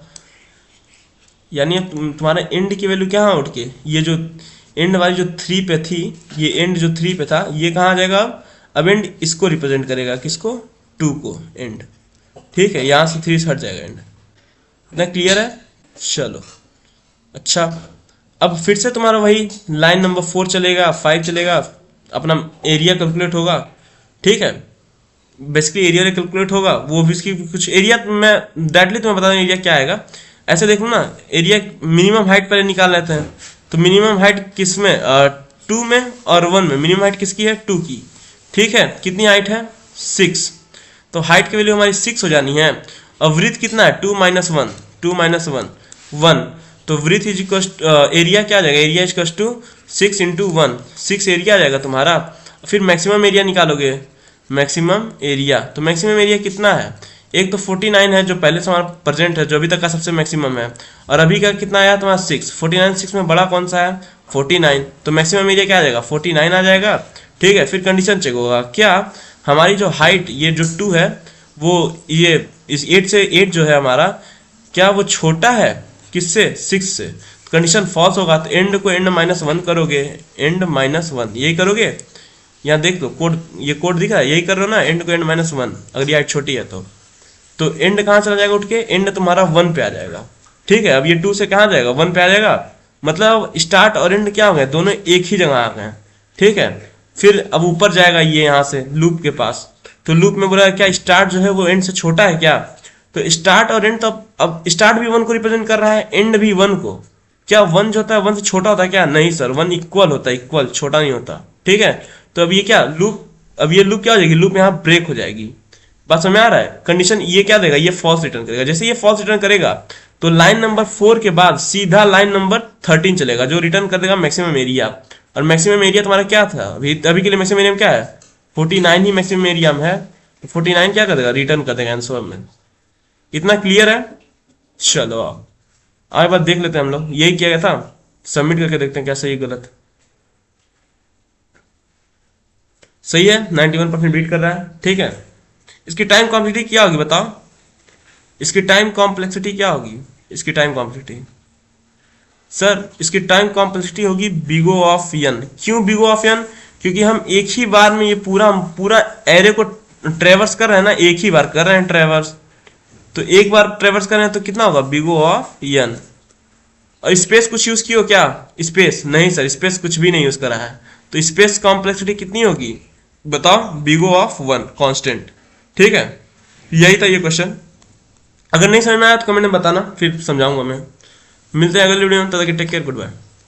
Speaker 1: यानी तुम्हारा एंड की वैल्यू क्या उठ के, ये जो एंड वाली जो 3 पे थी, ये एंड जो 3 पे था ये कहाँ आ जाएगा, अब एंड इसको रिप्रेजेंट करेगा, किसको 2 को, एंड, ठीक है, यहाँ से 3 से हट जाएगा एंड, इतना क्लियर है, चलो। अच्छा, अब फिर से तुम्हारा वही लाइन नंबर 4 चलेगा, 5 चलेगा, अपना एरिया कैलकुलेट होगा, ठीक है, बेसिकली एरिया कैलकुलेट होगा, वो भी इसकी कुछ एरिया मैं डायरेक्टली तुम्हें बता दूं एरिया क्या आएगा, ऐसे देखो ना, एरिया मिनिमम हाइट पहले निकाल लेते हैं, तो मिनिमम हाइट किस में 2 में और 1 में, मिनिमम हाइट किसकी है 2 की, ठीक है, कितनी हाइट है 6, तो हाइट की वैल्यू हमारी 6 हो जानी है, और वृत्त कितना है 2 - 1, 2 - 1 1, तो वृत्त इज इक्वल एरिया क्या आ जाएगा, area is equal to 6 × 1, 6 area आ जाएगा तुम्हारा। फिर मैक्सिमम एरिया निकालोगे, मैक्सिमम एरिया, तो मैक्सिमम एरिया कितना है, एक तो 49 है जो पहले से हमारा प्रेजेंट है, जो अभी तक का सबसे मैक्सिमम है, और अभी का कितना आया तुम्हारा 6, 49 6 में बड़ा कौन सा है 49, तो मैक्सिमम एरिया क्या आ जाएगा 49 आ जाएगा, ठीक है। फिर कंडीशन चेक होगा क्या, हमारी जो हाइट ये जो 2 है वो ये इस 8 से 8 जो है हमारा, क्या वो छोटा है किससे 6 से, कंडीशन फॉल्स होगा, तो एंड को एंड -1 करोगे, एंड -1 यही करोगे, यहाँ देख लो कोड, ये कोड दिख रहा है, यही कर रहे हो ना, एंड को एंड -1, अगर ये हाइट छोटी है तो एंड कहाँ चला जाएगा उठ के, एंड तुम्हारा 1 पे आ जाएगा, ठीक है। अब ये 2 से कहाँ जाएगा 1 पे आ जाएगा, मतलब स्टार्ट और एंड क्या हो गए, दोनों एक ही जगह आ गए, ठीक है। फिर अब ऊपर जाएगा ये यहाँ से लूप के पास, तो लूप में बोला क्या स्टार्ट जो है वो एंड से छोटा है क्या, तो स्टार्ट और एंड, तो अब स्टार्ट भी 1 को रिप्रेजेंट कर रहा है, एंड भी 1 को, क्या 1 जो होता है 1 से छोटा होता है क्या, नहीं सर, 1 इक्वल होता है, इक्वल, छोटा नहीं होता, ठीक है। तो अब ये क्या लूप, अब ये लूप क्या हो जाएगी, लूप यहाँ ब्रेक हो जाएगी, बात समझ में आ रहा है। कंडीशन ये क्या देगा, ये फॉल्स रिटर्न करेगा, जैसे ये फॉल्स रिटर्न करेगा तो लाइन नंबर 4 के बाद सीधा लाइन नंबर 13 चलेगा, जो रिटर्न कर देगा मैक्सिमम एरिया, और मैक्सिमम एरिया तुम्हारा क्या था, अभी के लिए मैक्सिमम एरिया क्या है 49 ही मैक्सिमम एरिया में है, तो 49 क्या कर देगा, रिटर्न कर देगा आंसर में, इतना क्लियर है। चलो आगे बात देख लेते हैं हम लोग, यही किया गया था, सबमिट करके देखते हैं क्या सही गलत। सही है, 91% बीट कर रहा है। ठीक है, इसकी टाइम कॉम्प्लेक्सिटी क्या होगी बताओ, इसकी टाइम कॉम्प्लेक्सिटी क्या होगी, इसकी टाइम कॉम्प्लेक्सिटी सर, इसकी टाइम कॉम्प्लेक्सिटी होगी बिगो ऑफ एन। क्यों बिगो ऑफ एन? क्योंकि हम एक ही बार में ये पूरा पूरा एरे को ट्रेवर्स कर रहे हैं ना, एक ही बार कर रहे हैं ट्रेवर्स, तो एक बार ट्रेवर्स कर रहे हैं तो कितना होगा, बिगो ऑफ एन। और स्पेस कुछ यूज किया क्या, स्पेस नहीं सर, स्पेस कुछ भी नहीं यूज करा है, तो स्पेस कॉम्प्लेक्सिटी कितनी होगी बताओ, बिगो ऑफ 1 कांस्टेंट। ठीक है, यही था ये क्वेश्चन। अगर नहीं समझ में आया तो कमेंट में बताना, फिर समझाऊंगा मैं। मिलते हैं अगले वीडियो में, तब तक टेक केयर, गुड बाय।